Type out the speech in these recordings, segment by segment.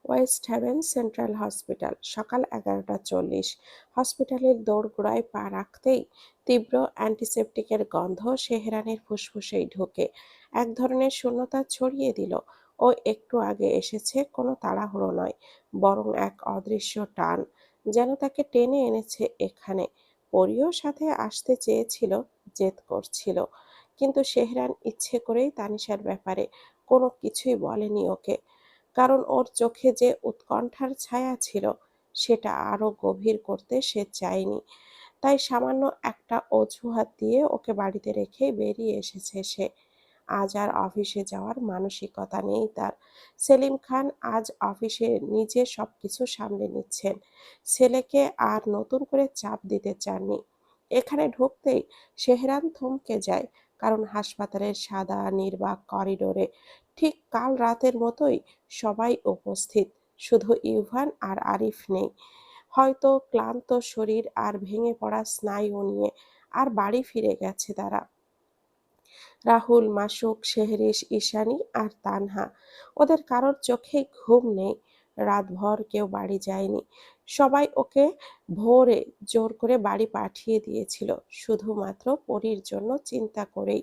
West Haven Central hospital, সকাল 11:40। হসপিটালের দোরগোড়ায় পা রাখতেই তীব্র অ্যান্টিসেপটিকের গন্ধ শেহরানের ফুসফুসেই ঢোকে। এক ধরনের শূন্যতা ছড়িয়ে দিল। ও একটু আগে এসেছে, কোনো তাড়াহুড়ো নয়, বরং এক অদৃশ্য টান যেন তাকে টেনে এনেছে এখানে। পরিও সাথে আসতে চেয়েছিল, জেদ করছিল, কিন্তু শেহরান ইচ্ছে করেই তানিশার ব্যাপারে কোনো কিছুই বলেনি ওকে, কারণ ওর চোখে যে উৎকণ্ঠার ছায়া ছিল সেটা আরো গভীর করতে সে চায়নি। তাই সামান্য একটা অজুহাত দিয়ে ওকে বাড়িতে রেখেই বেরিয়ে এসেছে সে। আজ আর অফিসে যাওয়ার মানসিকতা নেই তার। সেলিম খান আজ অফিসে নিজে সবকিছু সামলে নিচ্ছেন। ছেলেকে আর নতুন করে চাপ দিতে চাননি। এখানে ঢুকতেই শেহরান থমকে যায়, কারণ হাসপাতালের সাদা নির্বাক করিডোরে ঠিক কাল রাতের মতোই সবাই উপস্থিত, শুধু ইউভান আর আরিফ নেই। হয়তো ক্লান্ত শরীর আর ভেঙে পড়া স্নায়ু নিয়ে আর বাড়ি ফিরে গেছে তারা। রাহুল, মাসুক, শেহরিশ, ঈশানী আর তানহা, ওদের কারোর চোখেই ঘুম নেই। রাতভর কেউ বাড়ি যায়নি। সবাই ওকে ভোরে জোর করে বাড়ি পাঠিয়ে দিয়েছিল, শুধুমাত্র পরীর জন্য চিন্তা করেই।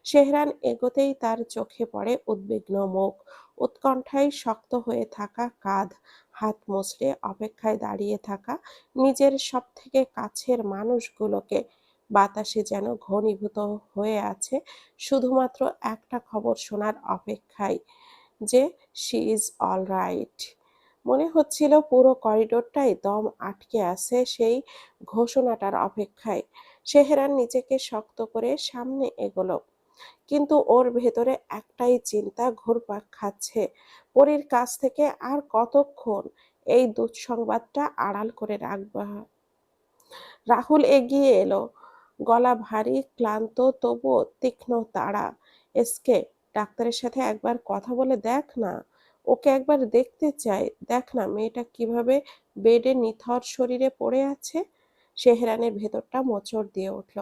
শেহরান এগোতেই তার চোখে পড়ে উদ্বিগ্ন মুখ, উৎকণ্ঠায় শক্ত হয়ে থাকা কাঁধ, হাত মুচড়ে অপেক্ষায় দাঁড়িয়ে থাকা নিজের সব থেকে কাছের মানুষগুলোকে। বাতাসে যেন ঘনীভূত হয়ে আছে শুধুমাত্র একটা খবর শোনার অপেক্ষায়, যে শি ইজ অল রাইট। মনে হচ্ছিল পুরো করিডোরটাই দম আটকে আছে সেই ঘোষণাটার অপেক্ষায়। সেহেরান নিজেকে শক্ত করে সামনে এগোলো, কিন্তু ওর ভেতরে একটাই চিন্তা ঘুরপাক খাচ্ছে, পরীর কাছ থেকে আর কতক্ষণ এই দুঃসংবাদটা আড়াল করে রাখবা। রাহুল এগিয়ে এলো, গলা ভারী, ক্লান্ত, তবুও তীক্ষ্ণ তাড়া। এসকে, ডাক্তারের সাথে একবার কথা বলে দেখ না। ওকে একবার দেখতে চাই, দেখ না মেয়েটা কিভাবে বেডে নিথর শরীরে পড়ে আছে। সেহরানের ভেতরটা মোচড় দিয়ে উঠল।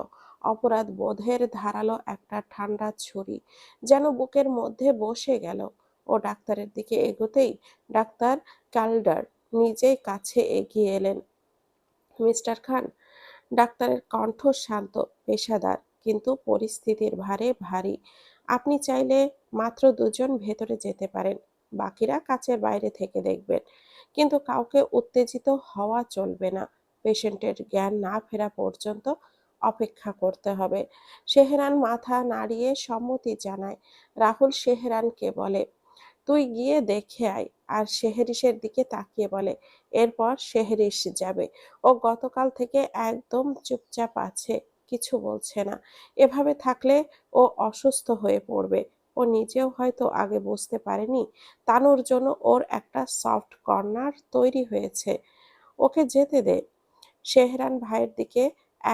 অপরাধ বোধের ধারালো একটা ঠান্ডা ছুরি যেন বুকের মধ্যে বসে গেল। ও ডাক্তারের দিকে এগোতেই ডাক্তার ক্যালডার নিজেই কাছে এগিয়ে এলেন। মিস্টার খান। ডাক্তারের কণ্ঠ শান্ত, পেশাদার, কিন্তু পরিস্থিতির ভারে ভারী। আপনি চাইলে মাত্র দুজন ভেতরে যেতে পারেন, বাকিরা কাচের বাইরে থেকে দেখবেন, কিন্তু কাউকে উত্তেজিত হওয়া চলবে না। পেশেন্টের জ্ঞান না ফেরা পর্যন্ত অপেক্ষা করতে হবে। সেহরান মাথা নাড়িয়ে সম্মতি জানায়। রাহুল সেহরানকে বলে, তুই গিয়ে দেখে আয়, আর সেহরিশের দিকে তাকিয়ে বলে, এরপর সেহরিশ যাবে। ও গতকাল থেকে একদম চুপচাপ আছে, কিছু বলছে না। এভাবে থাকলে ও অসুস্থ হয়ে পড়বে। ও নিজেও হয়তো আগে বুঝতে পারেনি তানুর জন্য ওর একটা সফট কর্নার তৈরি হয়েছে। ওকে যেতে দে। সেহরান ভাইয়ের দিকে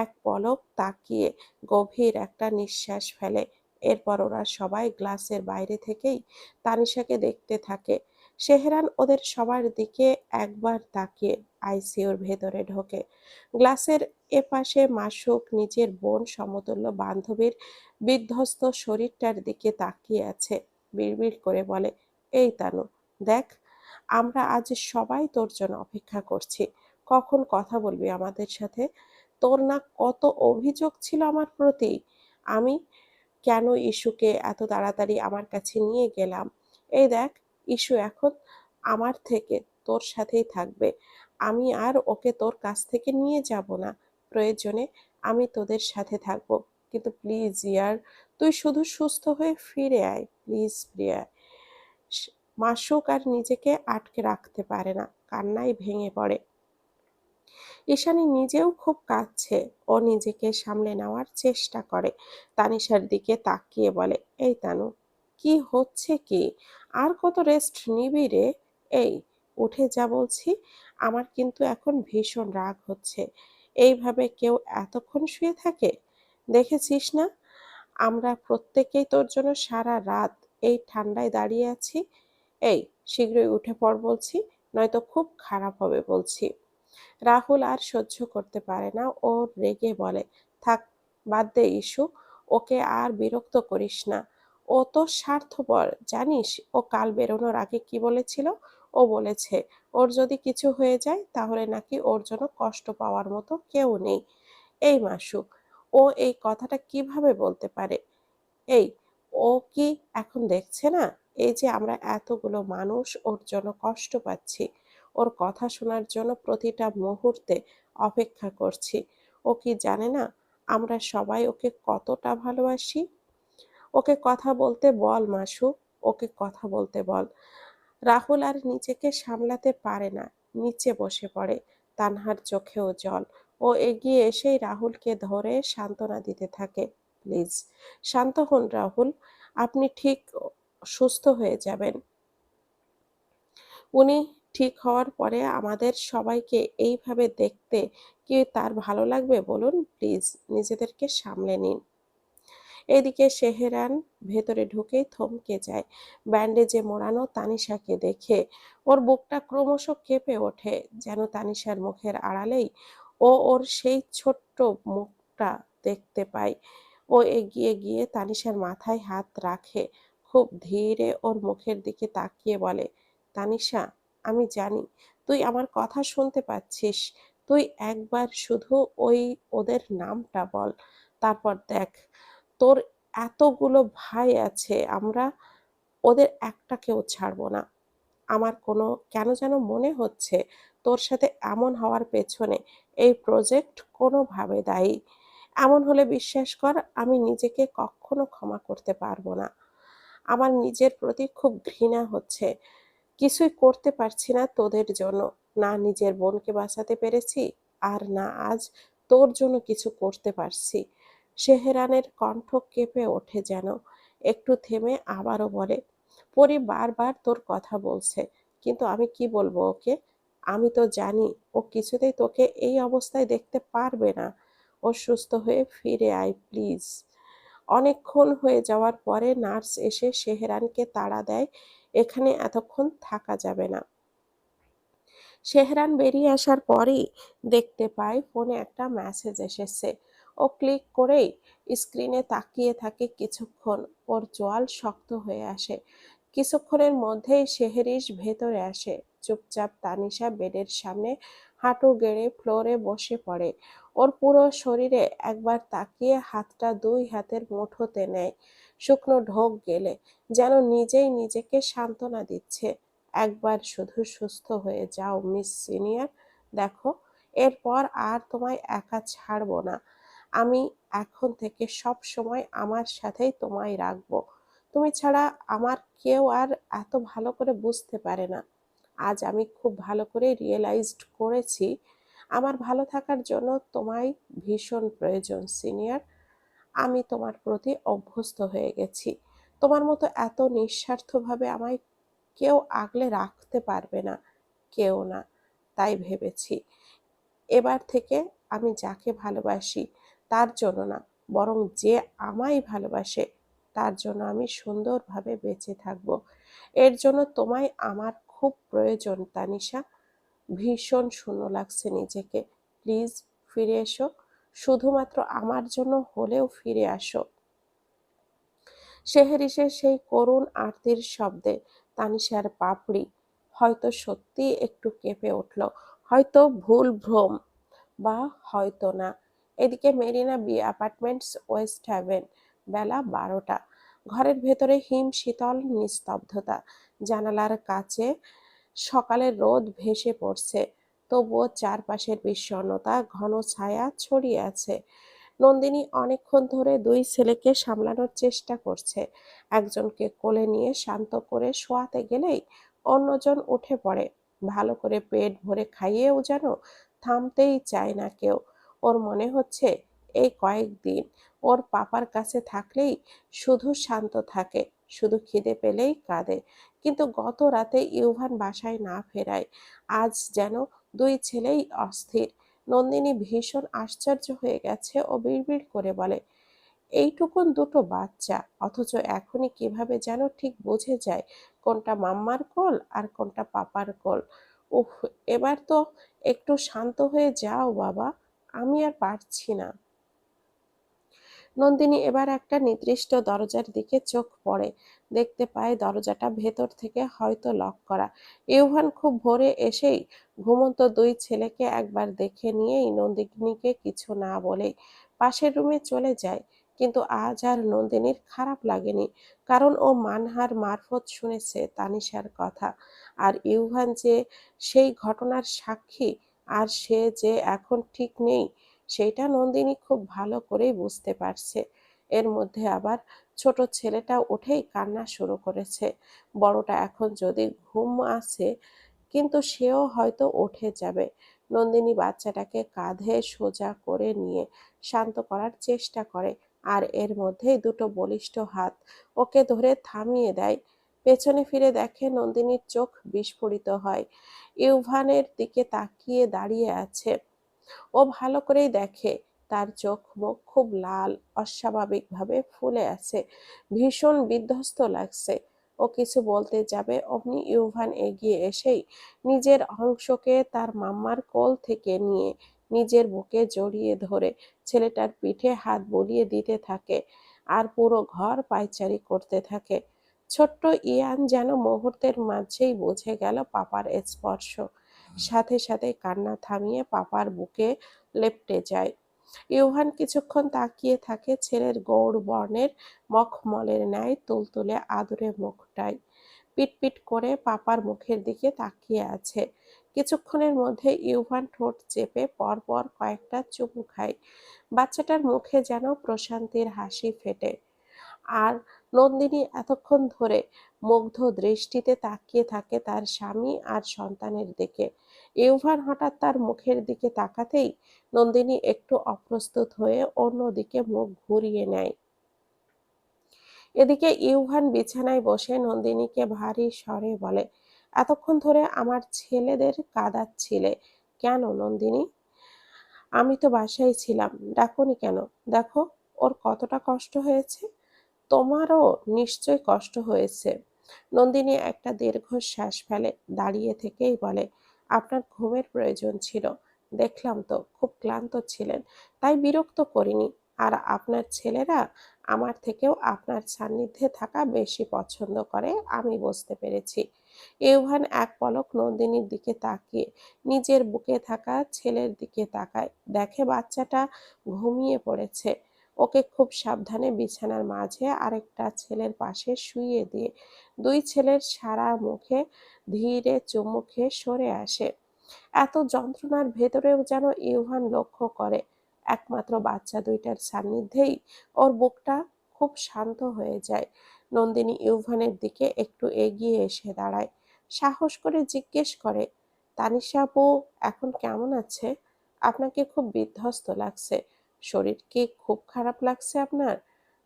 এক পলক তাকিয়ে গভীর একটা নিঃশ্বাস ফেলে। এরপর ওরা সবাই গ্লাসের বাইরে থেকেই তানিশাকে দেখতে থাকে। সেহরান ওদের সবার দিকে একবার তাকিয়ে আইসিইউর ভেতরে ঢোকে। গ্লাসের এপাশে মাসুক নিজের বোন সমতুল্য বান্ধবীর বিধ্বস্ত শরীরটার দিকে তাকিয়ে আছে। বিড়বিড় করে বলে, এই তানু, দেখ, আমরা আজ সবাই তোর জন্য অপেক্ষা করছি। কখন কথা বলবি আমাদের সাথে? তোর না কত অভিযোগ ছিল আমার প্রতি। আমি কেন ইস্যুকে এত তাড়াতাড়ি আমার কাছে নিয়ে গেলাম। এই দেখ, ইস্যু এখন আমার থেকে তোর সাথেই থাকবে। আমি আর ওকে তোর কাছ থেকে নিয়ে যাব না। প্রয়োজনে আমি তোদের সাথে থাকবো, কিন্তু প্লিজ ইয়ার, তুই শুধু সুস্থ হয়ে ফিরে আয়, প্লিজ প্রিয়া। মাসুক আর নিজেকে আটকে রাখতে পারে না, কান্নায় ভেঙে পড়ে। ঈশানী নিজেও খুব কাঁদছে। ও নিজেকে সামলে নেওয়ার চেষ্টা করে। তানিশার দিকে তাকিয়ে বলে, এই তানু, কি হচ্ছে কি? আর কত রেস্ট নিবি রে? এই, উঠে যা বলছি। আমার কিন্তু এখন ভীষণ রাগ হচ্ছে। এইভাবে কেউ এতক্ষণ শুয়ে থাকে? দেখেছিস না, আমরা প্রত্যেকেই তোর জন্য সারা রাত এই ঠান্ডায় দাঁড়িয়ে আছি। এই, শীঘ্রই উঠে পড় বলছি, নয়তো খুব খারাপ হবে বলছি। রাহুল আর সহ্য করতে পারে না, ও রেগে বলে, থাক, বাদ দে ইস্যু, ওকে আর বিরক্ত করিস না। ও তো স্বার্থপর জানিস। ও কাল বেরোনোর আগে কি বলেছিল? ও বলেছে ওর যদি কিছু হয়ে যায় তাহলে নাকি ওর জন্য কষ্ট পাওয়ার মতো কেউ নেই। এই মাসুক, ও এই কথাটা কিভাবে বলতে পারে? এই, ও কি এখন দেখছে না এই যে আমরা এতগুলো মানুষ ওর জন্য কষ্ট পাচ্ছি, ওর কথা শোনার জন্য প্রতিটা মুহূর্তে অপেক্ষা করছি? ও কি জানে না আমরা সবাই ওকে কতটা ভালোবাসি? ওকে কথা বলতে বল মাসুক, ওকে কথা বলতে বল। রাহুল আর নিজেকে সামলাতে পারে না, নিচে বসে পড়ে। তানহার চোখেও জল। ও এগিয়ে এসেই রাহুলকে ধরে সান্ত্বনা দিতে থাকে। প্লিজ শান্ত হন রাহুল, আপনি ঠিক সুস্থ হয়ে যাবেন। উনি ঠিক হওয়ার পরে আমাদের সবাইকে এইভাবে দেখতে কি তার ভালো লাগবে বলুন? প্লিজ নিজেদেরকে সামলে নিন। এদিকে সেহেরান ভেতরে ঢুকেই থমকে যায় ব্যান্ডেজে মোড়ানো তানিশাকে দেখে। ওর বুকটা ক্রমশ কেঁপে ওঠে, যেন তানিশার মুখের আড়ালেই ও ওর সেই ছোট্ট মুখটা দেখতে পায়। ও এগিয়ে গিয়ে তানিশার মাথায় হাত রাখে, খুব ধীরে ওর মুখের দিকে তাকিয়ে বলে, তানিশা, আমি জানি তুই আমার কথা শুনতে পাচ্ছিস। তুই একবার শুধু ওই ওদের নামটা বল, তারপর দেখ, তোর এতগুলো ভাই আছে, আমরা ওদের একটাকেও ছাড়বো না। আমার কোনো কেন যেন মনে হচ্ছে তোর সাথে এমন হওয়ার পেছনে এই প্রজেক্ট কোনোভাবে দায়ী। এমন হলে বিশ্বাস কর আমি নিজেকে কখনো ক্ষমা করতে পারবো না। আমার নিজের প্রতি খুব ঘৃণা হচ্ছে। কিছুই করতে পারছি না তোদের জন্য। না নিজের বোনকে বাঁচাতে পেরেছি, আর না আজ তোর জন্য কিছু করতে পারছি। সেহেরানের কণ্ঠ কেঁপে ওঠে যেন। একটু থেমে আবারও বলে, পরি বারবার তোর কথা বলছে, কিন্তু আমি কি বলবো ওকে? আমি তো জানি ও কিছুতেই তোকে এই অবস্থায় দেখতে পারবে না। ও সুস্থ হয়ে ফিরে আয় প্লিজ। অনেকক্ষণ হয়ে যাওয়ার পরে নার্স এসে সেহেরানকে তাড়া দেয়, এখানে এতক্ষণ থাকা যাবে না। সেহরান বেরিয়ে আসার পরেই দেখতে পায় ফোনে একটা মেসেজ এসেছে। ও ক্লিক করেই স্ক্রিনে তাকিয়ে থাকে কিছুক্ষণ। ওর জোয়াল শক্ত হয়ে আসে। কিছুক্ষণের মধ্যেই সেহরিশ ভেতরে আসে। চুপচাপ তানিশা বেডের সামনে হাঁটু গেড়ে ফ্লোরে বসে পড়ে। ওর পুরো শরীরে একবার তাকিয়ে হাতটা দুই হাতের মুঠোতে নেয়, শুকনো ঢোক গেলে, যেন নিজেই নিজেকে সান্ত্বনা দিচ্ছে। একবার শুধু সুস্থ হয়ে যাও মিস সিনিয়র, দেখো এরপর আর তোমায় একা ছাড়বো না। আমি এখন থেকে সব সময় আমার সাথেই তোমায় রাখবো। তুমি ছাড়া আমার কেউ আর এত ভালো করে বুঝতে পারে না। আজ আমি খুব ভালো করে রিয়েলাইজড করেছি আমার ভালো থাকার জন্য তোমায় ভীষণ প্রয়োজন সিনিয়র। আমি তোমার প্রতি অভ্যস্ত হয়ে গেছি। তোমার মতো এত নিঃস্বার্থভাবে আমায় কেউ আগলে রাখতে পারবে না, কেউ না। তাই ভেবেছি এবার থেকে আমি যাকে ভালোবাসি তার জন্য না, বরং যে আমায় ভালোবাসে তার জন্য আমি সুন্দরভাবে বেঁচে থাকব। এর জন্য তোমায় আমার খুব প্রয়োজন তানিশা। ভীষণ শূন্য লাগছে নিজেকে। প্লিজ ফিরে এসো, শুধুমাত্র আমার জন্য হলেও ফিরে আসো। সেহরিসের সেই করুণ আরতির শব্দে তানিশার পাপড়ি হয়তো সত্যি একটু কেঁপে উঠল, হয়তো ভুল ভ্রম, বা হয়তো না। এদিকে Marina B Apartments, West Haven. বেলা 12টা। ঘরের ভেতরে হিম শীতল নিস্তব্ধতা। জানালার কাছে সকালের রোদ ভেসে পড়ছে, তবুও চারপাশের বিষণ্ণতা ঘন ছায়া ছড়িয়ে আছে। নন্দিনী অনেকক্ষণ ধরে দুই ছেলেকে সামলানোর চেষ্টা করছে। একজনকে কোলে নিয়ে শান্ত করে শোয়াতে গেলেই অন্যজন উঠে পড়ে। ভালো করে পেট ভরে খাইয়েও যেন থামতেই চায় না কেউ। ওর মনে হচ্ছে এই কয়েকদিন ওর পাপার কাছে থাকলেই শুধু শান্ত থাকে, শুধু খিদে পেলেই কাঁদে। কিন্তু গত রাতে ইউভান বাসায় না ফেরায় আজ যেন দুই ছেলেই অস্থির। নন্দিনী ভীষণ আশ্চর্য হয়ে গেছে ও বিড়বিড় করে বলে, এইটুকুন দুটো বাচ্চা, অথচ এখনই কিভাবে যেন ঠিক বুঝে যায় কোনটা মাম্মার কোল আর কোনটা পাপার কোল। উফ, এবার তো একটু শান্ত হয়ে যাও বাবা, আমি আর পারছি না। নন্দিনী এবার একটা নির্দিষ্ট দরজার দিকে চোখ পড়ে, দেখতে পায় দরজাটা ভেতর থেকে হয়তো লক করা। ইউভান খুব ভোরে এসেই ঘুমন্ত দুই ছেলেকে একবার দেখে নিয়েই নন্দিনীকে কিছু না বলেই পাশের রুমে চলে যায়। কিন্তু আজ আর নন্দিনীর খারাপ লাগেনি, কারণ ও মানহার মারফত শুনেছে তানিশার কথা। আর ইউভান যে সেই ঘটনার সাক্ষী, আর সে যে এখন ঠিক নেই, সেইটা নন্দিনী খুব ভালো করেই বুঝতে পারছে। এর মধ্যে আবার ছোট ছেলেটা উঠেই কান্না শুরু করেছে। বড়টা এখন যদি ঘুম আসে, কিন্তু সেও হয়তো উঠে যাবে। নন্দিনী বাচ্চাটাকে কাঁধে সোজা করে নিয়ে শান্ত করার চেষ্টা করে, আর এর মধ্যেই দুটো বলিষ্ঠ হাত ওকে ধরে থামিয়ে দেয়। পেছনে ফিরে দেখে নন্দিনীর চোখ বিস্ফোরিত হয়, ইউভানের দিকে তাকিয়ে দাঁড়িয়ে আছে। ও ভালো করেই দেখে তার চোখ মুখ খুব লাল, অস্বাভাবিকভাবে ফুলে আছে, ভীষণ বিধ্বস্ত লাগছে। ও কিছু বলতে যাবে, অমনি ইউভান এগিয়ে এসেই নিজের অংশকে তার মাম্মার কোল থেকে নিয়ে নিজের বুকে জড়িয়ে ধরে ছেলেটার পিঠে হাত বুলিয়ে দিতে থাকে, আর পুরো ঘর পায়চারি করতে থাকে। ছোট্ট ইয়ান যেন মুহূর্তের মাঝেই বুঝে গেল পাপার স্পর্শ, সাথে সাথে কান্না থামিয়ে পাপার বুকে লেপ্টে যায়। ইউহান কিছুক্ষণ তাকিয়ে থাকে ছেলের গৌর বর্ণের মখমলের ন্যায় তুলতুলে আদরে মুখটায়, পিটপিট করে পাপার মুখের দিকে তাকিয়ে আছে। কিছুক্ষণের মধ্যে ইউভান ঠোঁট চেপে পরপর কয়েকটা চুমু খায়। বাচ্চাটার মুখে যেন প্রশান্তির হাসি ফেটে। আর নন্দিনী এতক্ষণ ধরে মুগ্ধ দৃষ্টিতে তাকিয়ে থাকে তার স্বামী আর সন্তানের দিকে। ইউভান হঠাৎ তার মুখের দিকে তাকাতেই নন্দিনী একটু অপ্রস্তুত হয়ে অন্যদিকে মুখ ঘুরিয়ে নেয়। এদিকে ইউভান বিছানায় বসে নন্দিনীকে ভারী স্বরে বলে, এতক্ষণ ধরে আমার ছেলেদের কাঁদাচ্ছিলে কেন নন্দিনী? আমি তো বাসায় ছিলাম, ডাকোনি কেন? দেখো ওর কতটা কষ্ট হয়েছে। তোমারও নিশ্চয় কষ্ট হয়েছে। নন্দিনী একটা দীর্ঘশ্বাস ফেলে, দাঁড়িয়ে থেকেই বলে, আপনার ঘুমের প্রয়োজন ছিল, দেখলাম তো খুব ক্লান্ত ছিলেন, তাই বিরক্ত করিনি। আর আপনার ছেলেরা আমার থেকেও আপনার সান্নিধ্যে থাকা বেশি পছন্দ করে, আমি বুঝতে পেরেছি। ইউভান এক পলক নন্দিনীর দিকে তাকিয়ে নিজের বুকে থাকা ছেলের দিকে তাকায়, দেখে বাচ্চাটা ঘুমিয়ে পড়েছে। ওকে খুব সাবধানে বিছানার মাঝে আরেকটা ছেলের পাশে শুইয়ে দিয়ে দুই ছেলের সারা মুখে ধীরে চুমু খেয়ে সরে আসে। এত যন্ত্রণার ভেতরেও যেন ইউভান লক্ষ্য করে একমাত্র বাচ্চা দুইটার সান্নিধ্যেই ওর বুকটা খুব শান্ত হয়ে যায়। নন্দিনী ইউভানের দিকে একটু এগিয়ে এসে দাঁড়ায়, সাহস করে জিজ্ঞেস করে, তানিশা আপু এখন কেমন আছে? আপনাকে খুব বিধ্বস্ত লাগছে, শরীর কি খুব খারাপ লাগছে আপনার?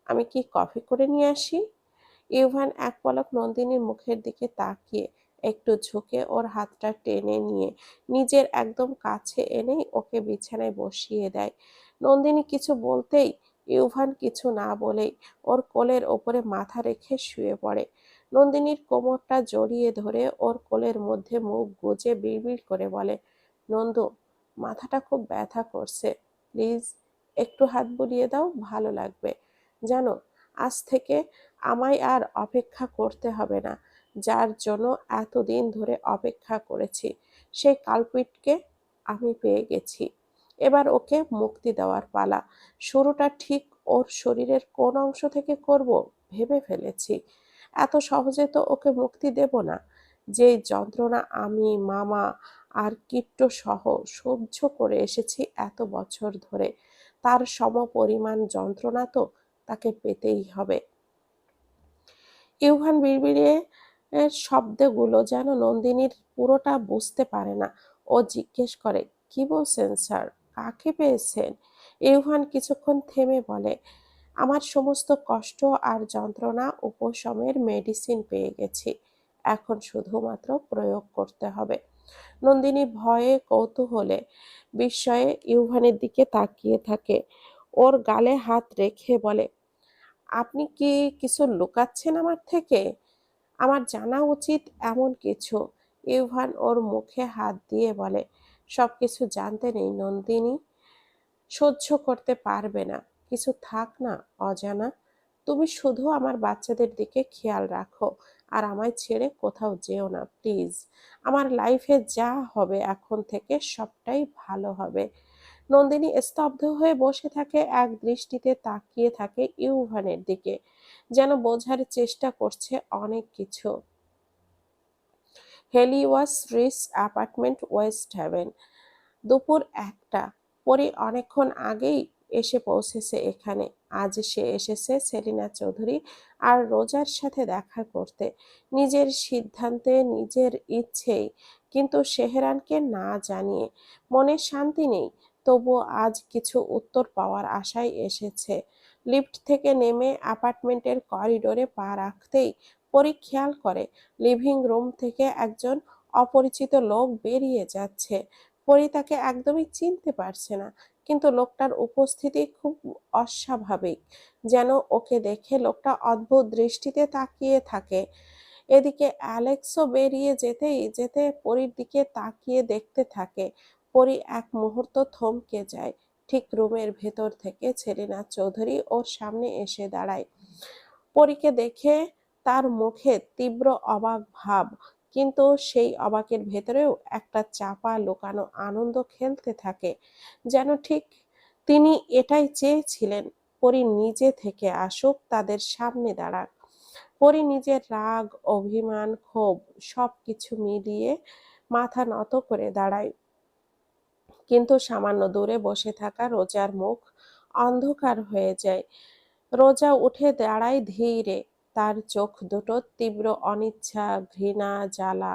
আমি কি কফি করে নিয়ে আসি? ইউভান এক পলক নন্দিনীর মুখের দিকে তাকিয়ে একটু ঝুঁকে ওর হাতটা টেনে নিয়ে নিজের একদম কাছে এনেই ওকে বিছানায় বসিয়ে দেয়। নন্দিনী কিছু বলতেই ইউভান কিছু না বলেই ওর কোলের ওপরে মাথা রেখে শুয়ে পড়ে। নন্দিনীর কোমরটা জড়িয়ে ধরে ওর কোলের মধ্যে মুখ গুজে বিড়বিড় করে বলে, নন্দু, মাথাটা খুব ব্যথা করছে, প্লিজ একটু হাত বুলিয়ে দাও, ভালো লাগবে। জানো, আজ থেকে আমায় আর অপেক্ষা করতে হবে না। যার জন্য এতদিন ধরে অপেক্ষা করেছি, সেই কালপিটকে আমি পেয়ে গেছি। এবার ওকে মুক্তি দেওয়ার পালা। শুরুটা ঠিক ওর শরীরের কোন অংশ থেকে করব ভেবে ফেলেছি। এত সহজে তো ওকে মুক্তি দেব না। যে যন্ত্রণা আমি, মামা আর কিট্টু সহ সহ্য করে এসেছি এত বছর ধরে, তার সমপরিমাণ যন্ত্রণা তো তাকে পেতেই হবে। ইউভান বিড়বিড়িয়ে শব্দগুলো যেন নন্দিনীর পুরোটা বুঝতে পারে না। ও জিজ্ঞেস করে, কি বলছেন স্যার, কাকে পেয়েছেন? ইউভান কিছুক্ষণ থেমে বলে, আমার সমস্ত কষ্ট আর যন্ত্রণা উপশমের মেডিসিন পেয়ে গেছি, এখন শুধুমাত্র প্রয়োগ করতে হবে। নন্দিনী ভয়ে কৌতূহলে বিস্ময়ে ইউভানের দিকে তাকিয়ে থাকে, ওর গালে হাত রেখে বলে, আপনি কি কিছু লুকাচ্ছেন আমার থেকে? আমার জানা উচিত এমন কিছু। ইউভান ওর মুখে হাত দিয়ে বলে, সবকিছু জানতে নেই নন্দিনী, সহ্য করতে পারবে না, কিছু থাক না অজানা। তুমি শুধু আমার বাচ্চাদের দিকে খেয়াল রাখো, আর আমায় ছেড়ে কোথাও যেও না প্লিজ। আমার লাইফে যা হবে এখন থেকে সবটাই ভালো হবে। নন্দিনী স্তব্ধ হয়ে বসে থাকে, এক দৃষ্টিতে তাকিয়ে থাকে ইউভানের দিকে, যেন বোঝার চেষ্টা করছে অনেক কিছু। হেলিওয়াস রিস অ্যাপার্টমেন্ট, ওয়েস্ট হ্যাভেন। দুপুর 1টা। পরি অনেকক্ষণ আগেই এসে পৌঁছেছে এখানে। আজ সে এসেছে সেলিনা চৌধুরী আর রোজার সাথে দেখা করতে, নিজের সিদ্ধান্তে, নিজের ইচ্ছেই, কিন্তু সেহরানকে না জানিয়ে। মনে শান্তি নেই, তবুও আজ কিছু উত্তর পাওয়ার আশায় এসেছে। লিফট থেকে নেমে অ্যাপার্টমেন্টের করিডোরে পা রাখতেই পরি খেয়াল করে লিভিং রুম থেকে একজন অপরিচিত লোক বেরিয়ে যাচ্ছে। পরি তাকে একদমই চিনতে পারছে না, কিন্তু লোকটার উপস্থিতি খুব অস্বাভাবিক, যেন ওকে দেখে লোকটা অদ্ভুত দৃষ্টিতে তাকিয়ে থাকে। এদিকে অ্যালেক্সও বেরিয়ে যেতেই যেতে পরীর দিকে তাকিয়ে দেখতে থাকে। পরি এক মুহূর্ত থমকে যায়। ঠিক রুমের ভেতর থেকে সেলিনা চৌধুরী ওর সামনে এসে দাঁড়ায়। পরীকে দেখে তার মুখে তীব্র অবাক ভাব, কিন্তু সেই অবাকের ভেতরেও একটা চাপা লুকানো আনন্দ খেলতে থাকে, যেন ঠিক তিনি এটাই চেয়েছিলেন, পরী নিজে থেকে আসুক, তাদের সামনে দাঁড়াক। পরী নিজের রাগ, অভিমান, ক্ষোভ সবকিছু মিলিয়ে মাথা নত করে দাঁড়ায়। কিন্তু সামান্য দূরে বসে থাকা রোজার মুখ অন্ধকার হয়ে যায়। রোজা উঠে দাঁড়ায় ধীরে, তার চোখ দুটো তীব্র অনিচ্ছা, ঘৃণা, জ্বালা,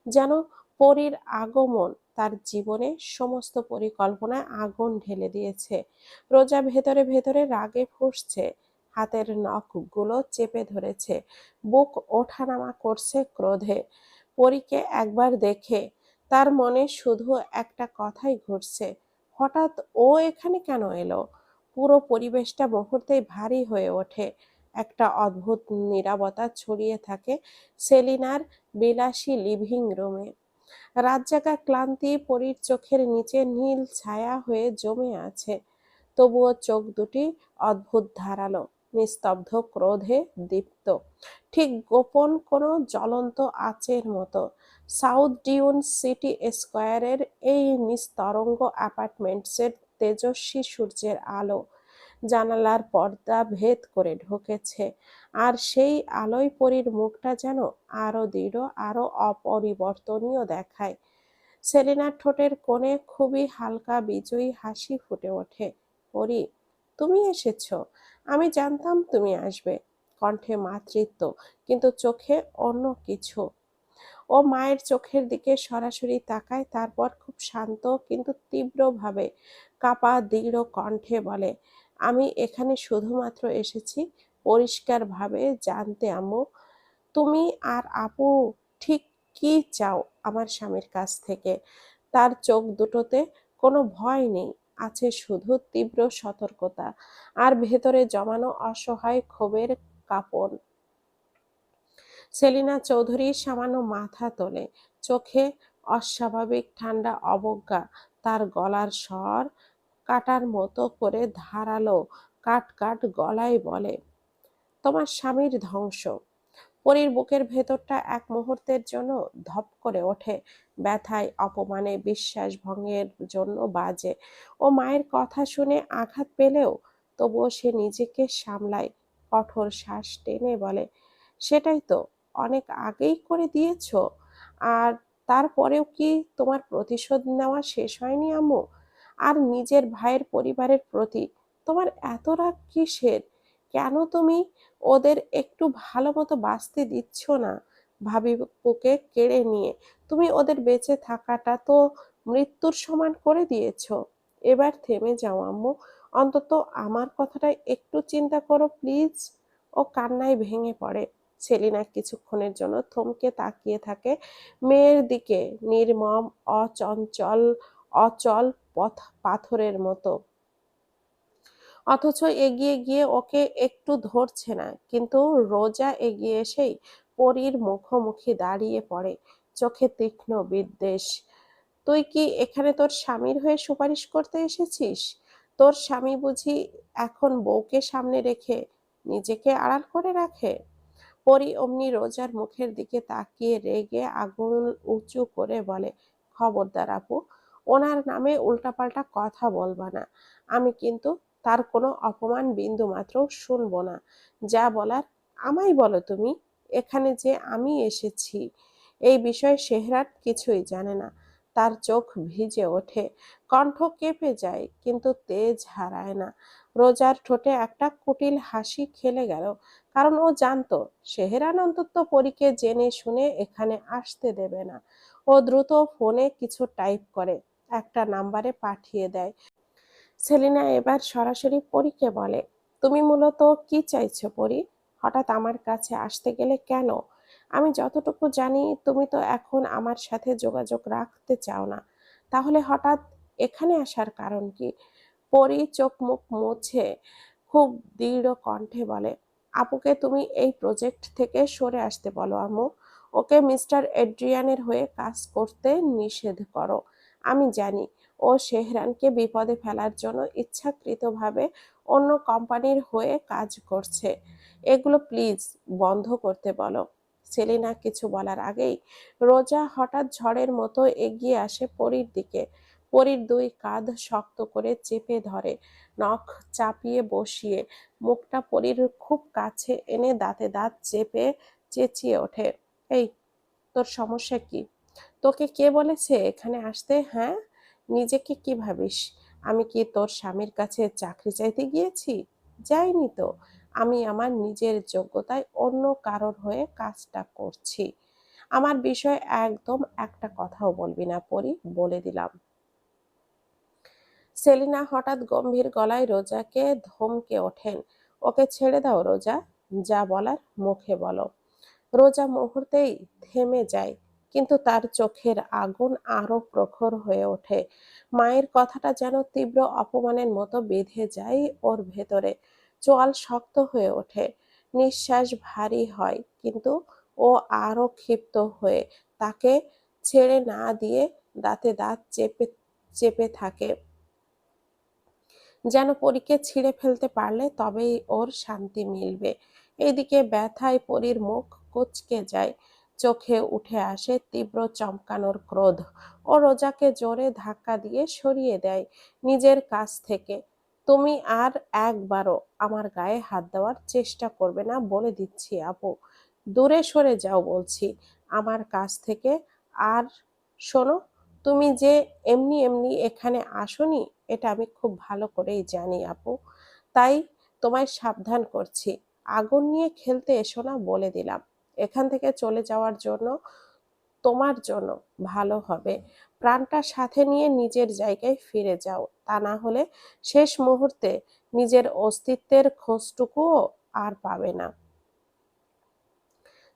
যেন পরীর আগমন তার জীবনে সমস্ত পরিকল্পনায় আগুন ঢেলে দিয়েছে। রোজা ভেতরে ভেতরে রাগে ফুঁসছে, হাতের নখগুলো চেপে ধরেছে, বুক ওঠানামা করছে ক্রোধে। পরীকে একবার দেখে তার মনে শুধু একটা কথাই ঘুরছে, হঠাৎ ও এখানে কেন এলো? পুরো পরিবেশটা মুহূর্তেই ভারী হয়ে ওঠে। একটা অদ্ভুত নীরবতা ছড়িয়ে থাকে সেলিনার বিলাসী লিভিং রুমে। রাত জাগা ক্লান্তি পরীর চোখের নিচে নীল ছায়া হয়ে জমে আছে, তবুও চোখ দুটি অদ্ভুত ধারালো, নিস্তব্ধ, ক্রোধে দীপ্ত, ঠিক গোপন কোনো জ্বলন্ত আঁচের মতো। সাউথ ডিউন সিটি স্কোয়ারের এই নিস্তরঙ্গ অ্যাপার্টমেন্টসের তেজস্বী সূর্যের আলো জানালার পর্দা ভেদ করে ঢুকেছে, আর সেই আলোয় পরীর মুখটা যেন আরো দৃঢ়, আরো অপরিবর্তনীয় দেখায়। সেলিনার ঠোঁটের কোণে খুবই হালকা বিজয়ী হাসি ফুটে ওঠে। পরী, তুমি এসেছো। আমি জানতাম তুমি আসবে। কণ্ঠে মাতৃত্ব, কিন্তু চোখে অন্য কিছু। ও মায়ের চোখের দিকে সরাসরি তাকায়, তারপর খুব শান্ত কিন্তু তীব্রভাবে, কাপা দৃঢ় কণ্ঠে বলে, আমি এখানে শুধুমাত্র এসেছি পরিষ্কারভাবে জানতে, আম্মু, তুমি আর আপু ঠিক কি চাও আমার স্বামীর কাছ থেকে। তার চোখ দুটোতে কোনো ভয় নেই, আছে শুধু তীব্র সতর্কতা আর ভেতরে জমানো অসহায় ক্ষোভের কাঁপন। সেলিনা চৌধুরী সামান্য মাথা তোলে, চোখে অস্বাভাবিক ঠান্ডা অবজ্ঞা। তার গলার স্বর কাটার মতো করে ধারালো, কাট কাট গলায় বলে, তোমার স্বামীর ধ্বংস। পরীর বুকের ভেতরটা এক মুহূর্তের জন্য ধপ করে ওঠে, ব্যথায়, অপমানে, বিশ্বাস ভঙ্গের জন্য বাজে। ও মায়ের কথা শুনে আঘাত পেলেও তবুও সে নিজেকে সামলায়, কঠোর শ্বাস টেনে বলে, সেটাই তো অনেক আগেই করে দিয়েছো। আর তারপরেও কি তোমার প্রতিশোধ নেওয়া শেষ হয়নি, আম্মু? আর নিজের ভাইয়ের পরিবারের প্রতি তোমার এত রাগ কিসের? কেন তুমি ওদের একটু ভালো মতো বাঁচতে দিচ্ছ না? ভাবিপুকে কেড়ে নিয়ে তুমি ওদের বেঁচে থাকাটা তো মৃত্যুর সমান করে দিয়েছ। এবার থেমে যাও, আম্মু, অন্তত আমার কথাটা একটু চিন্তা করো প্লিজ। ও কান্নায় ভেঙে পড়ে। সেলিনা কিছুক্ষণের জন্য থমকে তাকিয়ে থাকে মেয়ের দিকে, নির্মম, অচঞ্চল, অচল পাথরের মতো, অথচ এগিয়ে গিয়ে ওকে একটু ধরছে না। কিন্তু রোজা এগিয়ে এসেই পরীর মুখোমুখি দাঁড়িয়ে পড়ে, চোখে তীক্ষ্ণ বিদ্বেষ। তুই কি এখানে তোর স্বামীর হয়ে সুপারিশ করতে এসেছিস? তোর স্বামী বুঝি এখন বউকে সামনে রেখে নিজেকে আড়াল করে রাখে? পরি অমনি রোজার মুখের দিকে তাকিয়ে রেগে আঙুল উঁচু করে বলে, খবরদার আপু, ওনার নামে উল্টাপাল্টা কথা বলবা না। আমি কিন্তু তার কোনো অপমান বিন্দু মাত্র শুনবো না। যা বলার আমায় বলো তুমি। এখানে যে আমি এসেছি এই বিষয়ে সেহরাত কিছুই জানে না। তার চোখ ভিজে ওঠে, কণ্ঠ কেঁপে যায়, কিন্তু তেজ হারায় না। রোজার ঠোঁটে একটা কুটিল হাসি খেলে গেল, কারণ ও জানতো সেহরান অন্তত পরীকে জেনে শুনে এখানে আসতে দেবে না। ও দ্রুত ফোনে কিছু টাইপ করে একটা নাম্বারে পাঠিয়ে দেয়। সেলিনা এবার সরাসরি পরীকে বলে, তুমি মূলত কি চাইছো পরী? হঠাৎ আমার কাছে আসতে গেলে কেন? আমি যতটুকু জানি তুমি তো এখন আমার সাথে যোগাযোগ রাখতে চাও না, তাহলে হঠাৎ এখানে আসার কারণ কি? পরী চোখ মুখ মুছে খুব দৃঢ় কণ্ঠে বলে, আপুকে তুমি এই প্রজেক্ট থেকে সরে আসতে বলো আম্মু। ওকে মিস্টার এড্রিয়ানের হয়ে কাজ করতে নিষেধ করো। আমি জানি ও সেহরানকে বিপদে ফেলার জন্য ইচ্ছাকৃতভাবে অন্য কোম্পানির হয়ে কাজ করছে। এগুলো প্লিজ বন্ধ করতে বলো। সেলিনা কিছু বলার আগেই রোজা হঠাৎ ঝড়ের মতো এগিয়ে আসে পরীর দিকে। পরীর দুই কাঁধ শক্ত করে চেপে ধরে, নখ চাপিয়ে বসিয়ে মুখটা পরীর খুব কাছে এনে দাঁতে দাঁত চেপে চেঁচিয়ে ওঠে, এই, তোর সমস্যা কি? তোকে কে বলেছে এখানে আসতে, হ্যাঁ? নিজেকে কি ভাবিস? আমি কি তোর স্বামীর কাছে চাকরি চাইতে গিয়েছি? যাইনি তো। আমি আমার নিজের যোগ্যতায় অন্য কারোর হয়ে কাজটা করছি। আমার বিষয়ে একদম একটা কথাও বলবি না পরি, বলে দিলাম। সেলিনা হঠাৎ গম্ভীর গলায় রোজাকে ধমকে ওঠেন, ওকে ছেড়ে দাও রোজা, যা বলার মুখে বলো। রোজা মুহূর্তেই থেমে যায়, কিন্তু তার চোখের আগুন আরো প্রখর হয়ে ওঠে। মায়ের কথাটা যেন তীব্র অপমানের মতো বেঁধে যায় ওর ভেতরে। চোয়াল শক্ত হয়ে ওঠে, নিঃশ্বাস ভারী হয়, কিন্তু ও আরো ক্ষিপ্ত হয়ে তাকে ছেড়ে না দিয়ে দাঁতে দাঁত চেপে চেপে থাকে, যেন পরীকে ছিঁড়ে ফেলতে পারলে তবেই ওর শান্তি মিলবে। এদিকে ব্যথায় পরীর মুখ কুঁচকে যায়, চোখে উঠে আসে তীব্র চমকানোর ক্রোধ। ও রোজাকে জোরে ধাক্কা দিয়ে সরিয়ে দেয় নিজের কাছ থেকে। তুমি আর একবারও আমার গায়ে হাত দেওয়ার চেষ্টা করবে না বলে দিচ্ছি আপু। দূরে সরে যাও বলছি আমার কাছ থেকে। আর শোনো, তুমি যে এমনি এমনি এখানে আসোনি এটা আমি খুব ভালো করেই জানি আপু। তাই তোমায় সাবধান করছি, আগুন নিয়ে খেলতে এসো না বলে দিলাম। এখান থেকে চলে যাওয়ার জন্য তোমার জন্য ভালো হবে প্রাণটা সাথে নিয়ে নিজের জায়গায় ফিরে যাও, তা না হলে শেষ মুহূর্তে নিজের অস্তিত্বের খোঁজটুকুও আর পাবে না।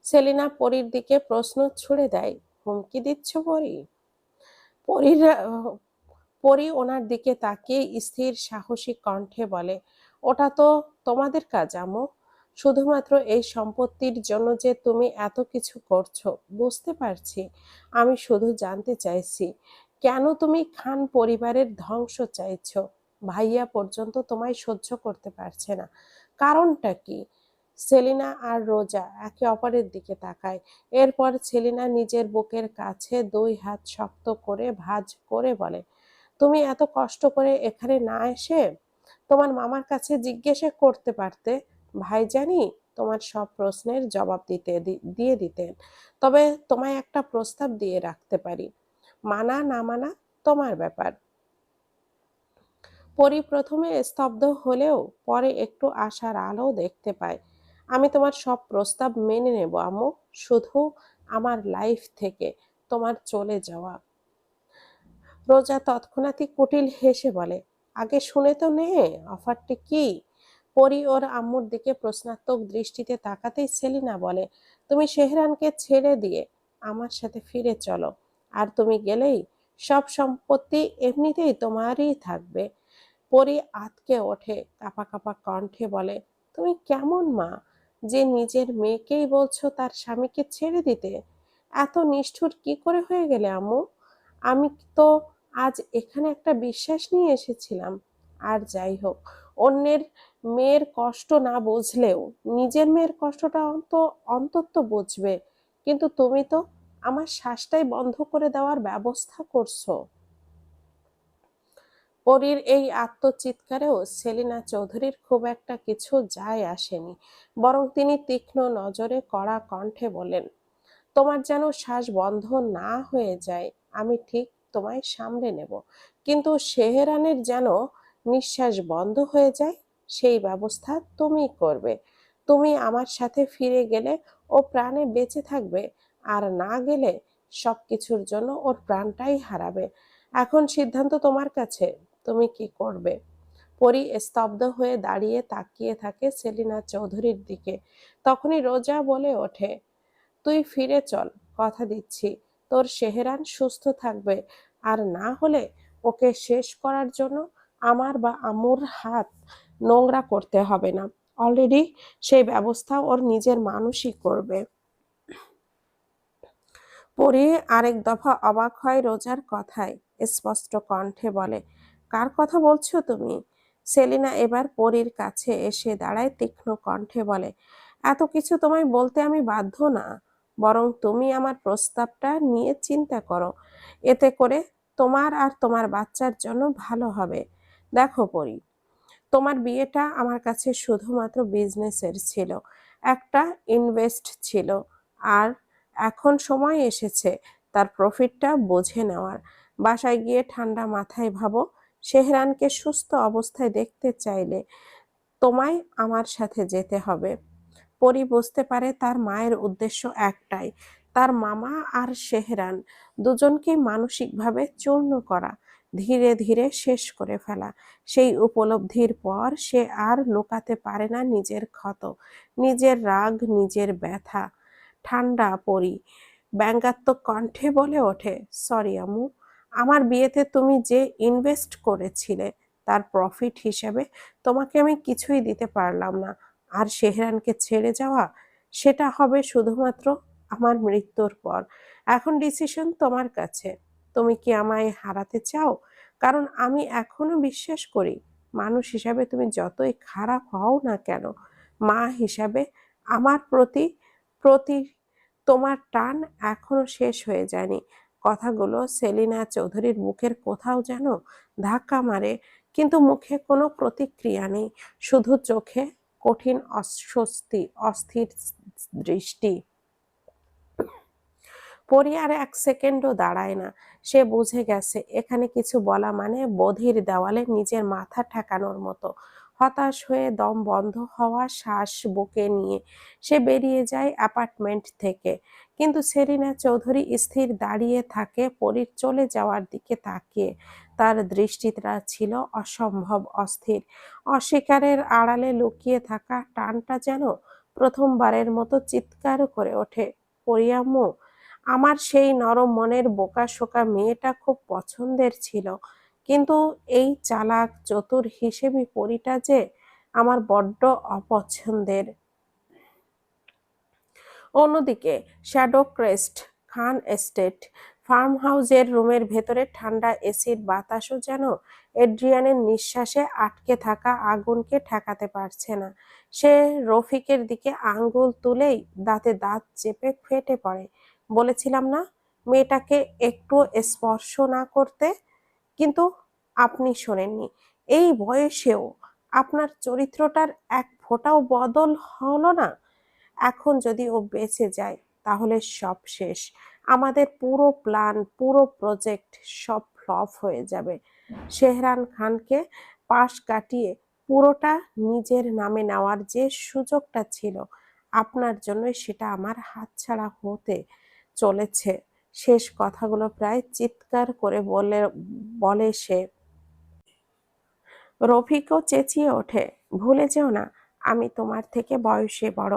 সেলিনা পরীর দিকে প্রশ্ন ছুড়ে দেয়, হুমকি দিচ্ছ পরী? পরীর পরী ওনার দিকে তাকিয়ে স্থির সাহসী কণ্ঠে বলে, ওটা তো তোমাদের কাজ আম্মু। শুধুমাত্র এই সম্পত্তির জন্য যে তুমি এত কিছু করছো বুঝতে পারছি। আমি শুধু জানতে চাইছি কেন তুমি খান পরিবারের ধ্বংস চাইছো? ভাইয়া পর্যন্ত তোমায় সহ্য করতে পারছে না, কারণটা কি? সেলিনা আর রোজা একে অপরের দিকে তাকায়। এরপর সেলিনা নিজের বুকের কাছে দুই হাত শক্ত করে ভাঁজ করে বলে, তুমি এত কষ্ট করে এখানে না এসে তোমার মামার কাছে জিজ্ঞাসা করতে পারতে। ভাইজানি তোমার সব প্রশ্নের জবাব দিয়ে দিতেন। তবে তোমায় একটা প্রস্তাব দিয়ে রাখতে পারি, মানা না মানা তোমার ব্যাপার। পরি প্রথমে স্তব্ধ হলেও পরে একটু আশার আলো দেখতে পায়। আমি তোমার সব প্রস্তাব মেনে নেব আম্মু, শুধু আমার লাইফ থেকে তোমার চলে যাওয়া। রোজা তৎক্ষণাৎই কুটিল হেসে বলে, আগে শুনে তো নে অফারটি কি। পরি ওর আম্মুর দিকে প্রশ্নাত্মক দৃষ্টিতে তাকাতেই সেলিনা বলে, তুমি সেহরানকে ছেড়ে দিয়ে আমার সাথে ফিরে চলো। আর তুমি গেলেই সব সম্পত্তি এমনিতেই তোমারই থাকবে। পরি আঁতকে ওঠে, কাঁপা কাঁপা কণ্ঠে বলে, তুমি কেমন মা যে নিজের মেয়েকেই বলছো তার স্বামীকে ছেড়ে দিতে? এত নিষ্ঠুর কি করে হয়ে গেলে আম্মু? আমি তো আজ এখানে একটা বিশ্বাস নিয়ে এসেছিলাম, আর যাই হোক, অন্যের মেয়ের কষ্ট না বুঝলেও নিজের মেয়ের কষ্টটা অন্তত বুঝবে। কিন্তু তুমি তো আমার শ্বাসটাই বন্ধ করে দেওয়ার ব্যবস্থা করছো। পরীর এই আত্মচিৎকারেও সেলিনা চৌধুরীর খুব একটা কিছু যায় আসেনি, বরং তিনি তীক্ষ্ণ নজরে কড়া কণ্ঠে বললেন, তোমার যেন শ্বাস বন্ধ না হয়ে যায়, আমি ঠিক তোমায় সামলে নেব, কিন্তু সেহেরানের যেন নিঃশ্বাস বন্ধ হয়ে যায় সেই ব্যবস্থা তুমি করবে। তুমি আমার সাথে ফিরে গেলে ও প্রাণে বেঁচে থাকবে, আর না গেলে সবকিছুর জন্য ওর প্রাণটাই হারাবে। এখন সিদ্ধান্ত তোমার কাছে, তুমি কি করবে? পরী স্তব্ধ হয়ে দাঁড়িয়ে তাকিয়ে থাকে সেলিনা চৌধুরীর দিকে। তখনই রোজা বলে ওঠে, তুই ফিরে চল, কথা দিচ্ছি তোর সেহেরান সুস্থ থাকবে, আর না হলে ওকে শেষ করার জন্য আমার বা আম্মুর হাত নোংরা করতে হবে না। অলরেডি সেই ব্যবস্থা ওর নিজের মানুষই করবে। পরে আরেক দফা অবাক হয় রোজার কথায়, স্পষ্ট কণ্ঠে বলে, কার কথা বলছো তুমি? সেলিনা এবার পরীর কাছে এসে দাঁড়ায়, তীক্ষ্ণ কণ্ঠে বলে, এত কিছু তোমায় বলতে আমি বাধ্য না, বরং তুমি আমার প্রস্তাবটা নিয়ে চিন্তা করো, এতে করে তোমার আর তোমার বাচ্চার জন্য ভালো হবে। দেখো পরী, তোমার বিয়েটা আমার কাছে শুধুমাত্র বিজনেসের ছিল, একটা ইনভেস্ট ছিল, আর এখন সময় এসেছে তার প্রফিটটা বুঝে নেওয়ার। বাসায় গিয়ে ঠান্ডা মাথায় ভাবো, সেহরানকে সুস্থ অবস্থায় দেখতে চাইলে তোমায় আমার সাথে যেতে হবে। পরি বুঝতে পারে তার মায়ের উদ্দেশ্য একটাই, তার মামা আর সেহরান দুজনকে মানসিকভাবে চূর্ণ করা, ধীরে ধীরে শেষ করে ফেলা। সেই উপলব্ধির পর সে আর লুকাতে পারে না নিজের ক্ষত, নিজের রাগ, নিজের ব্যথা। ঠান্ডা পরি ব্যঙ্গাত্মক কণ্ঠে বলে ওঠে, সরি আম্মু, আমার বিয়েতে তুমি যে ইনভেস্ট করেছিলে তার প্রফিট হিসেবে তোমাকে আমি কিছুই দিতে পারলাম না। আর সেহরানকে ছেড়ে যাওয়া, সেটা হবে শুধুমাত্র আমার মৃত্যুর পর। এখন ডিসিশন তোমার কাছে, তুমি কি আমায় হারাতে চাও? কারণ আমি এখনো বিশ্বাস করি, মানুষ হিসাবে তুমি যতই খারাপ হও না কেন, মা হিসাবে আমার প্রতি প্রতি তোমার টান এখনো শেষ হয়ে যায়নি। কথাগুলো সেলিনা চৌধুরীর বুকের কোথাও যেন ধাক্কা মারে, কিন্তু মুখে কোনো প্রতিক্রিয়া নেই, শুধু চোখে কঠিন অস্বস্তি, অস্থির দৃষ্টি। পরি আর এক সেকেন্ডও দাঁড়ায় না। সে বুঝে গেছে এখানে কিছু বলা মানে বধির দেওয়ালে নিজের মাথা ঠেকানোর মতো। হতাশ হয়ে দম বন্ধ হওয়া শ্বাস বুকে নিয়ে সে বেরিয়ে যায় অ্যাপার্টমেন্ট থেকে। কিন্তু সেলিনা চৌধুরী স্থির দাঁড়িয়ে থাকে, পরীর চলে যাওয়ার দিকে তাকিয়ে। তার দৃষ্টিটা ছিল অসম্ভব অস্থির। অস্বীকারের আড়ালে লুকিয়ে থাকা টানটা যেন প্রথমবারের মতো চিৎকার করে ওঠে, পরিয়াম্মু, আমার সেই নরম মনের বোকাশোকা মেয়েটা খুব পছন্দের ছিল, কিন্তু এই চালাক চতুর হিসেবে পরীটা যে আমার বড্ড অপছন্দের। অন্যদিকে শ্যাডো ক্রেস্ট খান এস্টেট ফার্ম হাউসের রুমের ভেতরে ঠান্ডা এসির বাতাসও যেন এড্রিয়ানের নিঃশ্বাসে আটকে থাকা আগুনকে ঠেকাতে পারছে না। সে রফিকের দিকে আঙ্গুল তুলেই দাঁতে দাঁত চেপে ফেটে পড়ে, বলেছিলাম না মেয়েটাকে একটু স্পর্শ না করতে? কিন্তু আপনি শোনেননি। এই বয়সেও আপনার চরিত্রটার এক ফোঁটাও বদল হলো না। এখন যদি ও বেঁচে যায় তাহলে সব শেষ। আমাদের পুরো প্ল্যান, পুরো প্রজেক্ট সব ফ্লপ হয়ে যাবে। সেহরান খানকে পাশ কাটিয়ে পুরোটা নিজের নামে নেওয়ার যে সুযোগটা ছিল আপনার জন্য, সেটা আমার হাতছাড়া হতে চলেছে। শেষ কথাগুলো প্রায় চিৎকার করে বলে সে। রফিকও চেঁচিয়ে ওঠে, ভুলে যেও না আমি তোমার থেকে বয়সে বড়,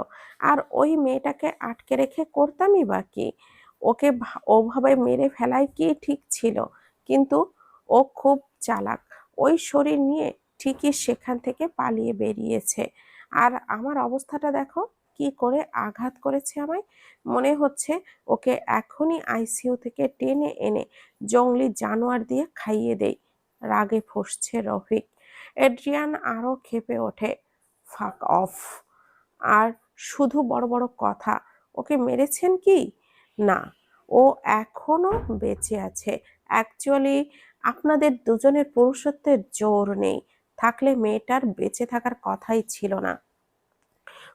আর ওই মেয়েটাকে আটকে রেখে করতামই বা কি? ওকে ওভাবে মেরে ফেলাই কি ঠিক ছিল? কিন্তু ও খুব চালাক, ওই শরীর নিয়ে ঠিকই সেখান থেকে পালিয়ে বেরিয়েছে। আর আমার অবস্থাটা দেখো, কি করে আঘাত করেছে আমায়। মনে হচ্ছে ওকে এখনই আইসিইউ থেকে টেনে এনে জংলি জানোয়ার দিয়ে খাইয়ে দেই। রাগে ফুঁসছে রফিক। এড্রিয়ান আরো ক্ষেপে ওঠে। ফাক অফ! আর শুধু বড় বড় কথা। ওকে মেরেছেন কি? না, ও এখনো বেঁচে আছে। অ্যাকচুয়ালি আপনাদের দুজনের পুরুষত্বের জোর নেই। থাকলে মেয়েটার বেঁচে থাকার কথাই ছিল না।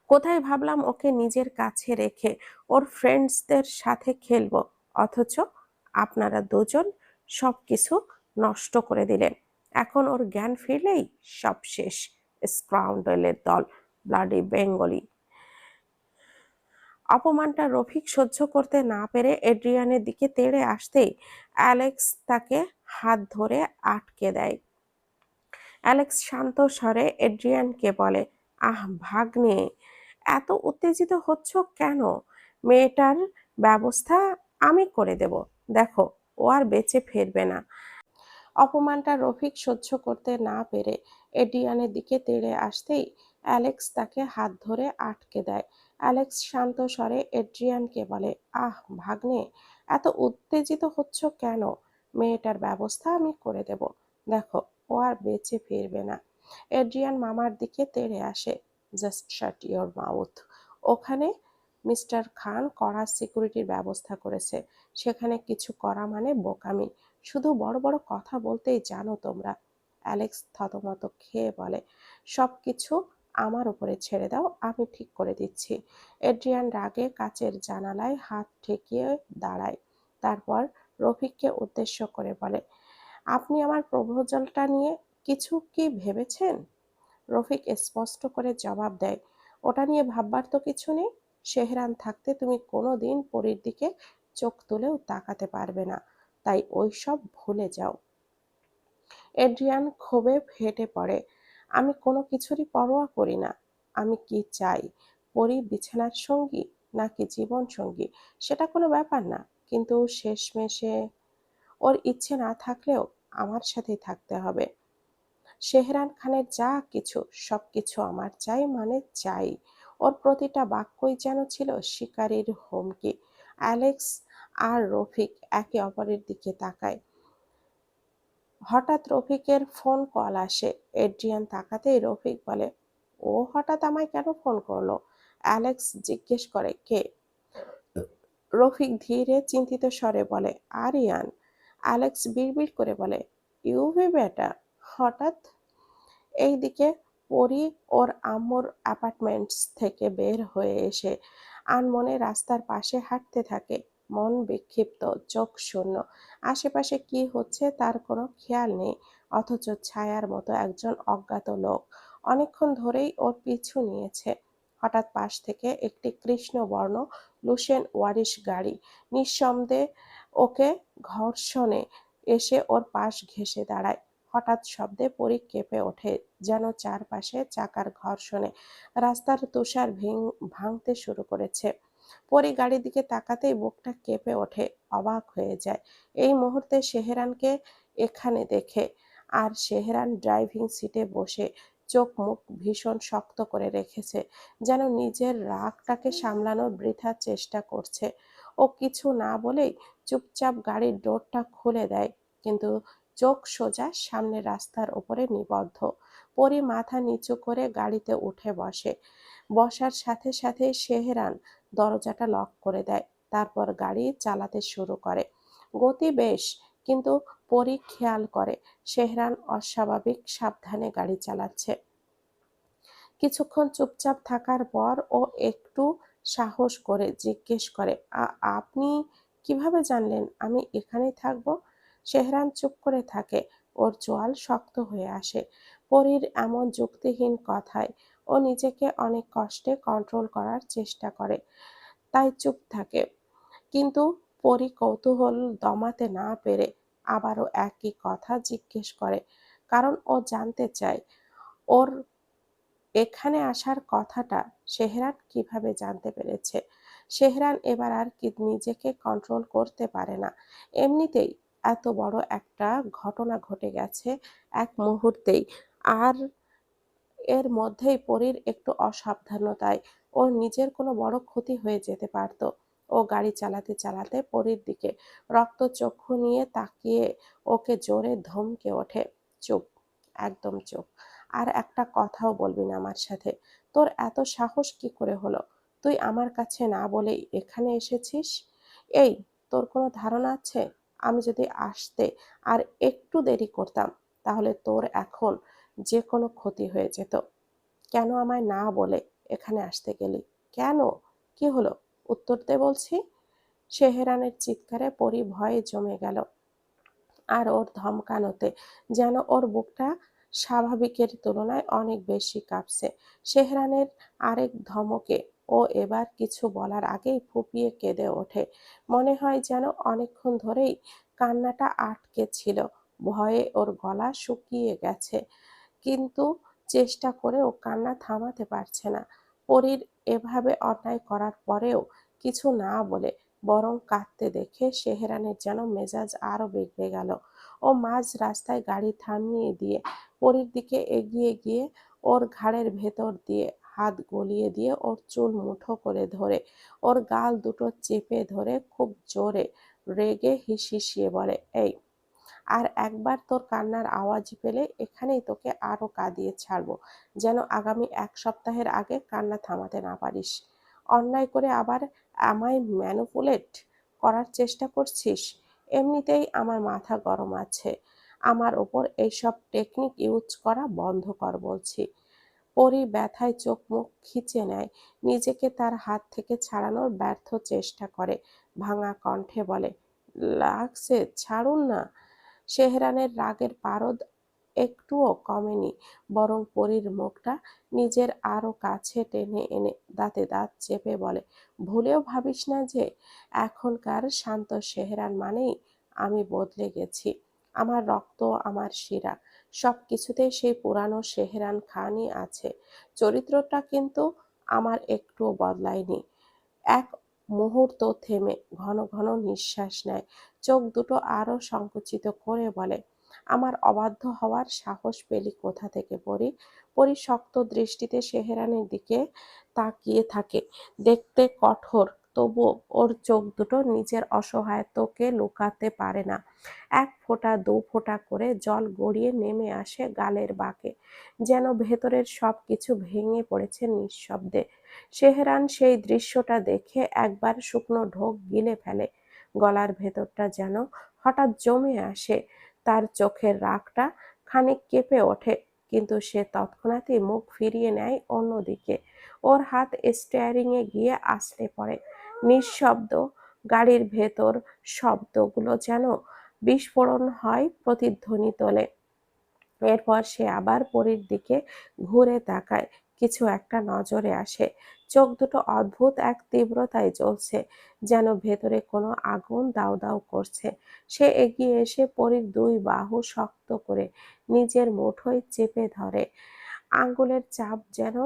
কোথায় ভাবলাম ওকে নিজের কাছে রেখে ওর ফ্রেন্ডসদের সাথে খেলবো, অথচ আপনারা দুজন সবকিছু নষ্ট করে দিলেন। এখন ওর জ্ঞান ফিরলেই সব শেষ। স্কাউন্ডারের দল, ব্লাডি বেঙ্গলি! অপমানটা রফিক সহ্য করতে না পেরে এড্রিয়ানের দিকে তেড়ে আসতেই অ্যালেক্স তাকে হাত ধরে আটকে দেয়। অ্যালেক্স শান্ত স্বরে এড্রিয়ানকে বলে, আহ ভাগ্নে, এত উত্তেজিত হচ্ছ কেন? মেয়েটার ব্যবস্থা আমি করে দেব। দেখো, ও আর বেঁচে ফিরবে না। অপমানটা রফিক সহ্য করতে না পেরে এড্রিয়ানের দিকে তেড়ে আসতেই অ্যালেক্স তাকে হাত ধরে আটকে দেয়। অ্যালেক্স শান্ত স্বরে এড্রিয়ানকে বলে, আহ ভাগ্নে, এত উত্তেজিত হচ্ছ কেন? মেয়েটার ব্যবস্থা আমি করে দেব। দেখো, ও আর বেঁচে ফিরবে না। এড্রিয়ান মামার দিকে তেড়ে আসে। Just shut your mouth. ওখানে মিস্টার খান কড়া সিকিউরিটির ব্যবস্থা করেছে। সেখানে কিছু করা মানে বোকামি। শুধু বড় বড় কথা বলতেই জানো তোমরা। অ্যালেক্স থতমত খেয়ে বলে, সবকিছু আমার উপরে ছেড়ে দাও, আমি ঠিক করে দিচ্ছি। এড্রিয়ান রাগে কাচের জানালায় হাত ঠেকিয়ে দাঁড়ায়। তারপর রফিককে উদ্দেশ্য করে বলে, আপনি আমার প্রপোজালটা নিয়ে কিছু কি ভেবেছেন? রফিক স্পষ্ট করে জবাব দেয়, ওটা নিয়ে ভাববার তো কিছু নেই। সেহরান থাকতে তুমি কোনোদিন পরীর দিকে চোখ তুলেও তাকাতে পারবে না, তাই ওইসব ভুলে যাও। এড্রিয়ান ক্ষোভে ফেটে পড়ে, আমি কোনো কিছুরই পরোয়া করি না। আমি কি চাই? পরী বিছানার সঙ্গী নাকি জীবন সঙ্গী সেটা কোনো ব্যাপার না, কিন্তু শেষমেশে ওর ইচ্ছে না থাকলেও আমার সাথেই থাকতে হবে। সেহরান খানের যা কিছু সবকিছু আমার চাই মানে চাই। ওর প্রতিটা বাক্যই যেন ছিল শিকারীর হুমকি। অ্যালেক্স আর রফিক একে অপরের দিকে তাকায়। হঠাৎ রফিকের ফোন কল আসে। এড্রিয়ান তাকাতেই রফিক বলে, ও হঠাৎ আমায় কেন ফোন করলো? অ্যালেক্স জিজ্ঞেস করে, কে? রফিক ধীরে চিন্তিত স্বরে বলে, আরিয়ান। অ্যালেক্স বিড়বিড় করে বলে, ইউভি বেটা, হঠাৎ? এইদিকে পরি ওর আম্মুর অ্যাপার্টমেন্টস থেকে বের হয়ে এসে আনমনে রাস্তার পাশে হাঁটতে থাকে। মন বিক্ষিপ্ত, চোখ শূন্য। আশেপাশে কি হচ্ছে তার কোনো খেয়াল নেই, অথচ ছায়ার মতো একজন অজ্ঞাত লোক অনেকক্ষণ ধরেই ওর পিছু নিয়েছে। হঠাৎ পাশ থেকে একটি কৃষ্ণবর্ণ লুসেন ওয়ারিশ গাড়ি নিঃশব্দে ওকে ঘর্ষণে এসে ওর পাশ ঘেঁষে দাঁড়ায়। হঠাৎ শব্দে পরী কেঁপে ওঠে, যেন চারপাশে চাকার ঘর্ষণে রাস্তার তুষার ভাঙতে শুরু করেছে। পরী গাড়ির দিকে তাকাতেই বুকটা কেঁপে ওঠে, অবাক হয়ে যায় এই মুহূর্তে সেহরানকে এখানে দেখে। আর সেহরান ড্রাইভিং সিটে বসে চোখ মুখ ভীষণ শক্ত করে রেখেছে, যেন নিজের রাগটাকে সামলানোর বৃথা চেষ্টা করছে। ও কিছু না বলেই চুপচাপ গাড়ির ডোরটা খুলে দেয়, কিন্তু চোখ সোজা সামনে রাস্তার উপরে নিবদ্ধ। পরী মাথা নিচু করে গাড়িতে উঠে বসে। বসার সাথে সাথে সেহরান দরজাটা লক করে দেয়। তারপর গাড়ি চালাতে শুরু করে। গতি বেশ, কিন্তু পরী খেয়াল করে সেহরান অস্বাভাবিক সাবধানে গাড়ি চালাচ্ছে। কিছুক্ষণ চুপচাপ থাকার পর ও একটু সাহস করে জিজ্ঞেস করে, আপনি কিভাবে জানলেন আমি এখানেই থাকবো? সেহরান চুপ করে থাকে। ওর চোয়াল শক্ত হয়ে আসে পরীর এমন যুক্তিহীন কথায়। ও নিজেকে অনেক কষ্টে কন্ট্রোল করার চেষ্টা করে, তাই চুপ থাকে। কিন্তু পরী কৌতূহল দমাতে না পেরে আবারও একই কথা জিজ্ঞেস করে, কারণ ও জানতে চায় ওর এখানে আসার কথাটা সেহরান কিভাবে জানতে পেরেছে। সেহরান এবার আর কি নিজেকে কন্ট্রোল করতে পারে না। এমনিতেই এত বড় একটা ঘটনা ঘটে গেছে এক মুহূর্তেই, আর এর মধ্যেই পরীর একটু অসাবধানতায় ওর নিজের কোনো বড় ক্ষতি হয়ে যেতে পারত। ও গাড়ি চালাতে চালাতে পরীর দিকে রক্তচক্ষু নিয়ে তাকিয়ে ওকে জোরে ধমকে ওঠে, চুপ! একদম চুপ। আর একটা কথাও বলবি না আমার সাথে। তোর এত সাহস কি করে হলো? তুই আমার কাছে না বলেই এখানে এসেছিস? এই, তোর কোনো ধারণা আছে আমি যদি আসতে আর একটু দেরি করতাম তাহলে তোর এখন যে কোনো ক্ষতি হয়ে যেত। কেন আমায় না বলে এখানে আসতে গেলি? কেন? কি হলো? উত্তর দে বলছি। সেহেরানের চিৎকারে পরি ভয়ে জমে গেল, আর ওর ধমকানোতে যেন ওর বুকটা স্বাভাবিকের তুলনায় অনেক বেশি কাঁপছে। সেহরানের আরেক ধমকে ও এবার কিছু বলার আগেই ফুঁপিয়ে কেঁদে ওঠে। মনে হয় যেন অনেকক্ষণ ধরেই কান্নাটা আটকে ছিল, ভয়ে ওর গলা শুকিয়ে গেছে, কিন্তু চেষ্টা করেও কান্না থামাতে পারছে না। পরীর এভাবে অন্যায় করার পরেও কিছু না বলে বরং কাঁদতে দেখে সেহরানের যেন মেজাজ আরো বিগড়ে গেল। ও মাঝ রাস্তায় গাড়ি থামিয়ে দিয়ে পরীর দিকে এগিয়ে গিয়ে ওর ঘাড়ের ভেতর দিয়ে হাত গলিয়ে দিয়ে ওর চুল মুঠো করে ধরে ওর গাল দুটো চেপে ধরে খুব জোরে রেগে হিসিয়ে বলে, এই, আর একবার তোর কান্নার আওয়াজ পেলে এখানেই তোকে আরো কাঁদিয়ে ছাড়বো, যেন আগামী 1 সপ্তাহের আগে কান্না থামাতে না পারিস। অন্যায় করে আবার আমায় ম্যানুপুলেট করার চেষ্টা করছিস? এমনিতেই আমার মাথা গরম আছে, আমার ওপর এইসব টেকনিক ইউজ করা বন্ধ কর বলছি। পরি ব্যথায় চোখ মুখ খিচে নেয়, নিজেকে তার হাত থেকে ছাড়ানোর ব্যর্থ চেষ্টা করে, ভাঙা কণ্ঠে বলে, লাগছে, ছাড়ুন না। সেহরানের রাগের পারদ একটুও কমেনি, বরং পরীর মুখটা নিজের আরো কাছে টেনে এনে দাঁতে দাঁত চেপে বলে, ভুলেও ভাবিস না যে এখনকার শান্ত সেহরান মানেই আমি বদলে গেছি। আমার রক্ত, আমার শিরা, সব কিছুতেই সেই পুরানো সেহরান খানই আছে। চরিত্রটা কিন্তু আমার একটুও বদলায়নি। এক মুহূর্ত থেমে ঘন ঘন নিঃশ্বাস নেয়, চোখ দুটো আরো সংকুচিত করে বলে, আমার অবাধ্য হওয়ার সাহস পেলি কোথা থেকে পরি? পরি শক্ত দৃষ্টিতে সেহেরানের দিকে তাকিয়ে থাকে, দেখতে কঠোর, তবুও ওর চোখ দুটো নিজের অসহায়ত্বকে লুকাতে পারে না। এক ফোঁটা দু ফোঁটা করে জল গড়িয়ে নেমে আসে গালের বাঁকে, যেন ভেতরের সব কিছু ভেঙে পড়েছে নিঃশব্দে। সেহরান সেই দৃশ্যটা দেখে একবার শুকনো ঢোক গিলে ফেলে, গলার ভেতরটা যেন হঠাৎ জমে আসে, তার চোখের রাগটা খানিক কেঁপে ওঠে, কিন্তু সে তৎক্ষণাৎই মুখ ফিরিয়ে নেয় অন্যদিকে। ওর হাত স্টিয়ারিংয়ে গিয়ে আছড়ে পড়ে। নিঃশব্দ গাড়ির ভেতর শব্দগুলো যেন বিস্ফোরণ হয়, প্রতিধ্বনি তোলে। এরপর সে আবার পরীর দিকে ঘুরে তাকায়, কিছু একটা নজরে আসে। চোখ দুটো অদ্ভুত এক তীব্রতায় জ্বলছে, যেন ভেতরে কোনো আগুন দাউ দাউ করছে। সে এগিয়ে এসে পরীর দুই বাহু শক্ত করে নিজের মুঠোয় চেপে ধরে, আঙ্গুলের চাপ যেন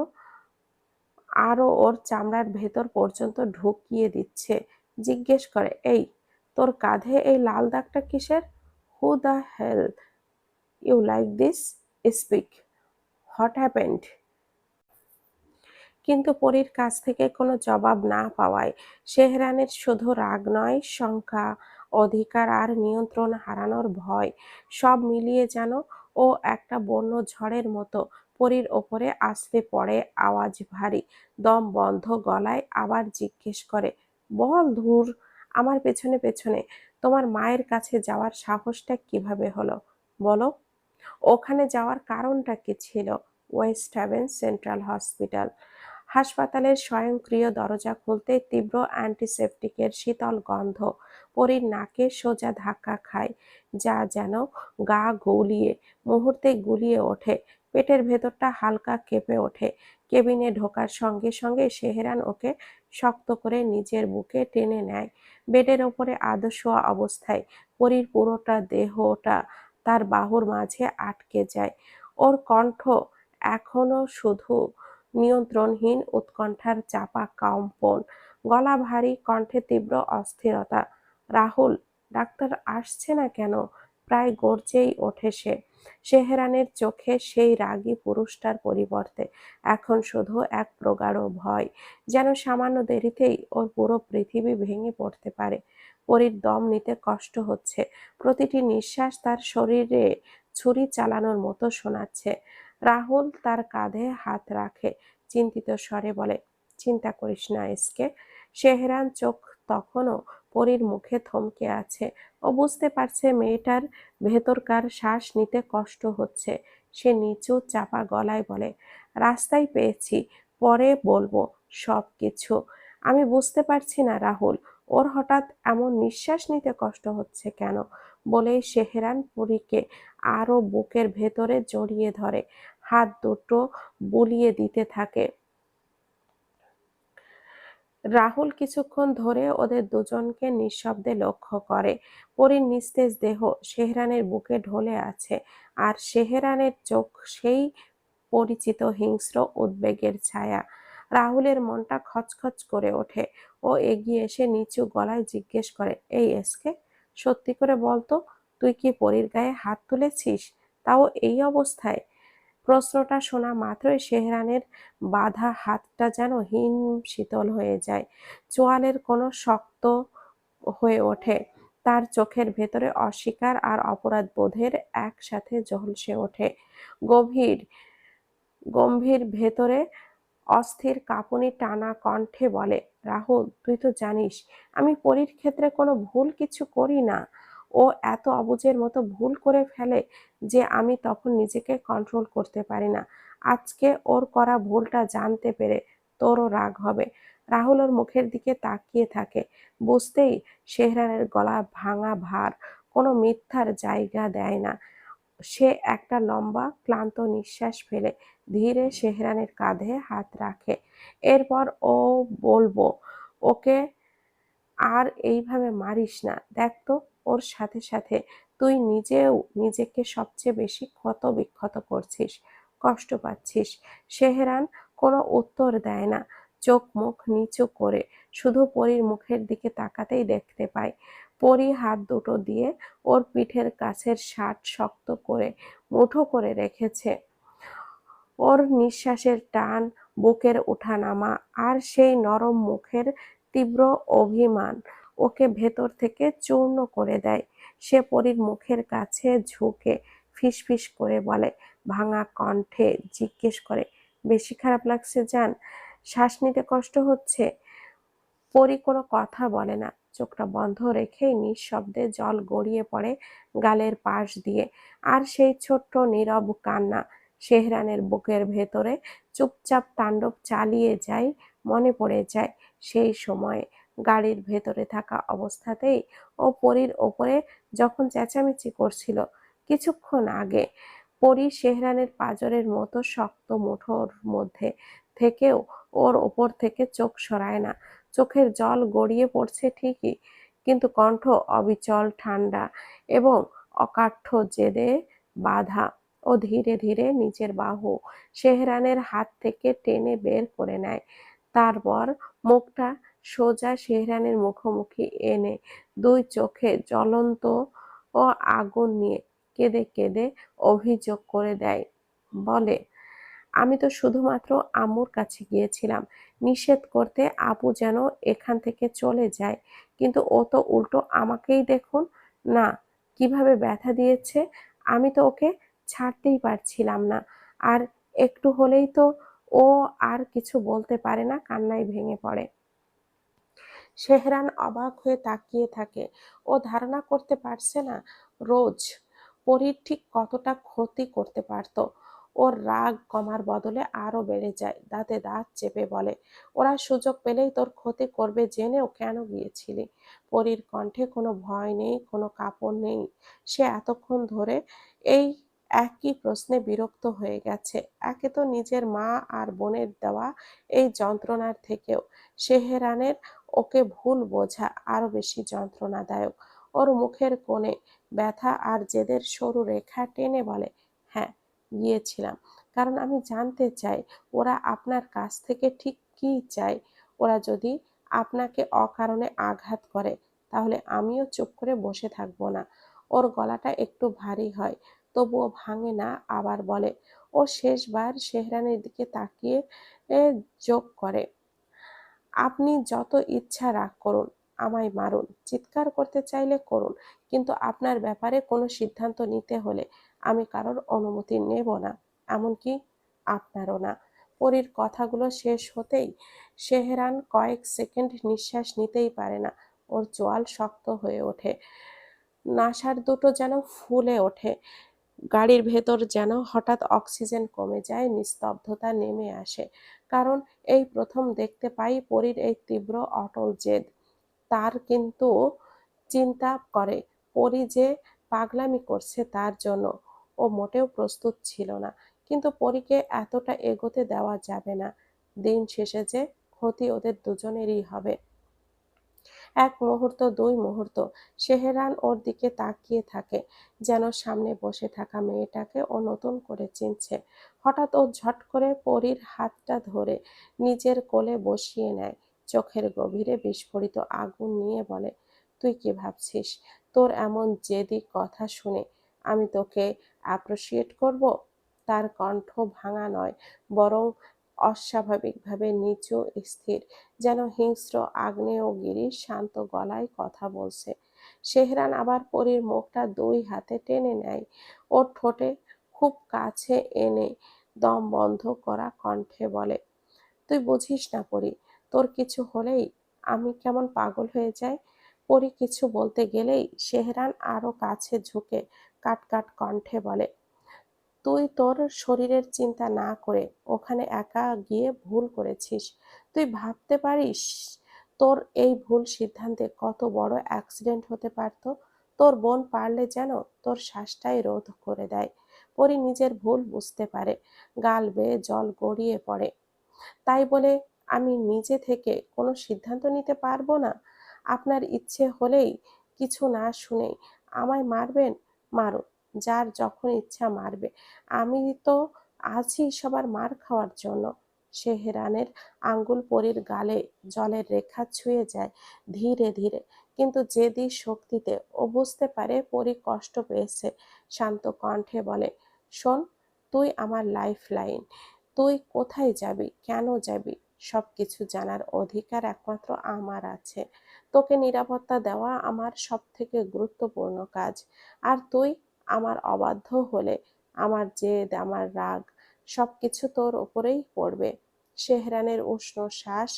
আরো ওর চামড়ার ভেতর পর্যন্ত ঢুকিয়ে দিচ্ছে। জিজ্ঞেস করে, এই, তোর কাঁধে এই লাল দাগটা কিসের? Who the hell you like this? Speak, what happened? কিন্তু পরীর কাছ থেকে কোনো জবাব না পাওয়ায় সেহরানের শুধু রাগ নয়, শঙ্কা, অধিকার আর নিয়ন্ত্রণ হারানোর ভয়, সব মিলিয়ে যেন ও একটা বন্য ঝড়ের মতো পরীর ওপরে আছড়ে পড়ে। আওয়াজ ভারী, দম বন্ধ গলায় আবার জিজ্ঞেস করে, বল ধুর, আমার পেছনে পেছনে তোমার মায়ের কাছে যাওয়ার সাহসটা কিভাবে হলো বলো? ওখানে যাওয়ার কারণটা কি ছিল? West Haven Central Hospital. হাসপাতালের স্বয়ংক্রিয় দরজা খুলতেই তীব্র অ্যান্টিসেপটিকের শীতল গন্ধ পরীর নাকে সোজা ধাক্কা খায়, যা যেন গা গুলিয়ে মুহূর্তে গুলিয়ে ওঠে। পেটের ভেতরটা হালকা কেঁপে ওঠে। কেবিনে ঢোকার সঙ্গে সঙ্গে সেহরান ওকে শক্ত করে নিজের বুকে টেনে নেয়। বেডের ওপরে আধ শোয়া অবস্থায় পরীর পুরোটা দেহটা তার বাহুর মাঝে আটকে যায়। ওর কণ্ঠ এখনো শুধু নিয়ন্ত্রণহীন উৎকণ্ঠার চাপা কম্পন, গলা ভারী, কণ্ঠে তীব্র অস্থিরতা। রাহুল, ডাক্তার আসছে না কেন? প্রায় গর্জেই ওঠে সে। সেহরানের চোখে সেই রাগী পুরুষটার পরিবর্তে এখন শুধু এক প্রগাঢ় ভয়, যেন সামান্য দেরিতেই ওর পুরো পৃথিবী ভেঙে পড়তে পারে। পরীর দম নিতে কষ্ট হচ্ছে, প্রতিটি নিঃশ্বাস তার শরীরে ছুরি চালানোর মতো শোনাচ্ছে। রাহুল তার কাঁধে হাত রাখে, চিন্তিত স্বরে বলে, চিন্তা করিস না এসকে। সেহরান চোখ তখনও পরীর মুখে থমকে আছে। ও বুঝতে পারছে মেয়েটার ভেতরকার শ্বাস নিতে কষ্ট হচ্ছে। সে নিচু চাপা গলায় বলে, রাস্তায় পেয়েছি, পরে বলবো সব কিছু। আমি বুঝতে পারছি না রাহুল, ওর হঠাৎ এমন নিঃশ্বাস নিতে কষ্ট হচ্ছে কেন। বলেই সেহরান পরীকে আরো বুকের ভেতরে জড়িয়ে ধরে, হাত দুটো বুলিয়ে দিতে থাকে। রাহুল কিছুক্ষণ ধরে ওদের দুজনকে নিঃশব্দে লক্ষ্য করে। পরীর নিস্তেজ দেহ সেহরানের বুকে ঢলে আছে, আর সেহরানের চোখ সেই পরিচিত হিংস্র উদ্বেগের ছায়া। রাহুলের মনটা খচখচ করে ওঠে। ও এগিয়ে এসে নিচু গলায় জিজ্ঞেস করে, এই এসকে, সত্যি করে বলতো, তুই কি পরীর গায়ে হাত তুলেছিস, তাও এই অবস্থায়? প্রশ্নটা শোনা মাত্রই সেহরানের বাঁধা হাতটা যেন হিম শীতল হয়ে যায়, চোয়ালের কোনো শক্ত হয়ে ওঠে। তার চোখের ভেতরে অস্বীকার আর অপরাধ বোধের একসাথে ঝলসে ওঠে। গভীর গম্ভীর ভেতরে অস্থির কাঁপুনি টানা কণ্ঠে বলে, রাহুল, তুই তো জানিস আমি পরীর ক্ষেত্রে কোনো ভুল কিছু করি না। ও এত অবুঝের মতো ভুল করে ফেলে যে আমি তখন নিজেকে কন্ট্রোল করতে পারি না। আজকে ওর করা ভুলটা জানতে পেরে তোরও রাগ হবে। রাহুল ওর মুখের দিকে তাকিয়ে থাকে, বুঝতেই সেহরানের গলা ভাঙা ভার, কোনো মিথ্যার জায়গা দেয় না। সে একটা লম্বা ক্লান্ত নিঃশ্বাস ফেলে ধীরে সেহরানের কাঁধে হাত রাখে। এরপর ও বলবো, ওকে আর এইভাবে মারিস না। দেখ তো, ওর সাথে সাথে তুই নিজেও নিজেকে সবচেয়ে বেশি ক্ষত বিক্ষত করছিস, কষ্ট পাচ্ছিস। সেহরান কোনো উত্তর দেয় না, চোখ মুখ নিচু করে শুধু পরীর মুখের দিকে তাকাতেই দেখতে পায় পরী হাত দুটো দিয়ে ওর পিঠের কাছের শার্ট শক্ত করে মুঠো করে রেখেছে। ওর নিঃশ্বাসের টান, বুকের ওঠানামা আর সেই নরম মুখের তীব্র অভিমান ওকে ভেতর থেকে চূর্ণ করে দেয়। সে পরীর মুখের কাছে ঝুঁকে ফিসফিস করে বলে, ভাঙা কণ্ঠে জিজ্ঞেস করে, বেশি খারাপ লাগছে জান? শ্বাস নিতে কষ্ট হচ্ছে? পরী কোনো কথা বলে না, চোখটা বন্ধ রেখেই নিঃশব্দে জল গড়িয়ে পড়ে গালের পাশ দিয়ে। আর সেই ছোট্ট নীরব কান্না সেহরানের বুকের ভেতরে চুপচাপ তাণ্ডব চালিয়ে যায়। মনে পড়ে যায় সেই সময়ে গাড়ির ভেতরে থাকা অবস্থাতেই ও পরীর ওপরে যখন চেঁচামেচি করছিল কিছুক্ষণ আগে। পরী সেহরানের পাঁজরের মতো শক্ত মুঠোর মধ্যে থেকেও ওর ওপর থেকে চোখ সরায় না। চোখের জল গড়িয়ে পড়ছে ঠিকই, কিন্তু কণ্ঠ অবিচল, ঠান্ডা এবং অকাঠ্য জেদে বাঁধা। ও ধীরে ধীরে নিজের বাহু সেহরানের হাত থেকে টেনে বের করে নেয়। তারপর মুখটা সোজা সেহরানের মুখোমুখি এনে দুই চোখে জ্বলন্ত ও আগুন নিয়ে কেঁদে কেঁদে অভিযোগ করে দেয়। বলে, আমি তো শুধুমাত্র আম্মুর কাছে গিয়েছিলাম নিষেধ করতে, আপু যেন এখান থেকে চলে যায়, কিন্তু ও তো উল্টো আমাকেই দেখুন না কিভাবে ব্যথা দিয়েছে। আমি তো ওকে ছাড়তেই পারছিলাম না। আর একটু হলেই তো ও আর কিছু বলতে পারে না, কান্নায় ভেঙে পড়ে। সেহরান অবাক হয়ে তাকিয়ে থাকে। ও ধারণা করতে পারছে না রোজ পরীর ঠিক কতটা ক্ষতি করতে পারত। ওর রাগ কমার বদলে আরো বেড়ে যায়, দাঁতে দাঁত চেপে বলে, ওরা সুযোগ পেলেই তোর ক্ষতি করবে জেনেও কেন গিয়েছিলি? পরীর কণ্ঠে কোনো ভয় নেই, কোনো কাঁপন নেই। সে এতক্ষণ ধরে এই একই প্রশ্নে বিরক্ত হয়ে গেছে। একে তো নিজের মা আর বোনের দেওয়া এই যন্ত্রণার থেকেও সেহরানের ওকে ভুল বোঝা আরো বেশি যন্ত্রণাদায়ক। ওর মুখের কোণে ব্যথা আর জেদের সরু রেখা টেনে বলে, হ্যাঁ, গিয়েছিলাম। কারণ আমি জানতে চাই ওরা আপনার কাছ থেকে ঠিক কি চায়। ওরা যদি আপনাকে অকারণে আঘাত করে তাহলে আমিও চুপ করে বসে থাকবো না। ওর গলাটা একটু ভারী হয়, তবুও ভাঙে না। আবার বলে, ও শেষবার সেহরানের দিকে তাকিয়ে যোগ করে, আপনি যত ইচ্ছা রাগ করুন, আমায় মারুন, চিৎকার করতে চাইলে করুন, কিন্তু আপনার ব্যাপারে কোনো সিদ্ধান্ত নিতে হলে আমি কারোর অনুমতি নেব না, এমনকি আপনারও না। পরীর কথাগুলো শেষ হতেই শেহরান কয়েক সেকেন্ড নিঃশ্বাস নিতেই পারে না। ওর চোয়াল শক্ত হয়ে ওঠে, নাসার দুটো যেন ফুলে ওঠে। গাড়ির ভেতর যেন হঠাৎ অক্সিজেন কমে যায়, নিস্তব্ধতা নেমে আসে। কারণ এই প্রথম দেখতে পাই পরীর এই তীব্র অটল জেদ। তার কিন্তু চিন্তা করে পরী যে পাগলামি করছে তার জন্য ও মোটেও প্রস্তুত ছিল না, কিন্তু পরীকে এতটা এগোতে দেওয়া যাবে না। দিন শেষে যে ক্ষতি ওদের দুজনেরই হবে। এক মুহূর্ত, দুই মুহূর্ত সেহেরান ওর দিকে তাকিয়ে থাকে, যেন সামনে বসে থাকা মেয়েটাকে ও নতুন করে চিনছে। হঠাৎ ও ঝট করে পরীর হাতটা ধরে নিজের কোলে বসিয়ে নেয়, চোখের গভীরে বিস্ফোরিত আগুন নিয়ে বলে, তুই কি ভাবছিস তোর এমন জেদি কথা শুনে আমি তোকে অ্যাপ্রিসিয়েট করব? তার কণ্ঠ ভাঙা নয়, বরং অস্বাভাবিকভাবে নিচু, স্থির, যেন হিংস্র আগ্নেয়গিরি শান্ত গলায় কথা বলছে। সেহরান আবার পরীর মুখটা দুই হাতে টেনে নেয়, ওর ঠোঁটে খুব কাছে এনে দম বন্ধ করা কণ্ঠে বলে, তুই বুঝিস না পরী, তোর কিছু হলেই আমি কেমন পাগল হয়ে যাই। পরী কিছু বলতে গেলেই সেহরান আরো কাছে ঝুঁকে কাট কাট কণ্ঠে বলে, তুই তোর শরীরের চিন্তা না করে ওখানে একা গিয়ে ভুল করেছিস। তুই ভাবতে পারিস তোর এই ভুল সিদ্ধান্তে কত বড় অ্যাক্সিডেন্ট হতে পারতো? তোর বোন পারলে যেন তোর শ্বাসটাই রোধ করে দেয়। পরি নিজের ভুল বুঝতে পারে, গাল বেয়ে জল গড়িয়ে পড়ে। তাই বলে আমি নিজে থেকে কোনো সিদ্ধান্ত নিতে পারবো না? আপনার ইচ্ছে হলেই, কিছু না শুনেই আমায় মারবেন? মারুন, যার যখন ইচ্ছা মারবে। আমি তো আছি সবার মার খাওয়ার জন্য। সেহরানের আঙ্গুল পরীর গালে জলের রেখা ছুঁয়ে যায় ধীরে ধীরে, কিন্তু জেদি শক্তিতে ও বুঝতে পারে পরী কষ্ট পেয়েছে। শান্ত কণ্ঠে বলে, শোন, তুই আমার লাইফ লাইন। তুই কোথায় যাবি, কেন যাবি, সবকিছু জানার অধিকার একমাত্র আমার আছে। তোকে নিরাপত্তা দেওয়া আমার সব থেকে গুরুত্বপূর্ণ কাজ। আর তুই আমার অবাধ্য হলে আমার জেদ, আমার রাগ, সবকিছু তোর ওপরেই পড়বে। সেহরানের উষ্ণ শ্বাস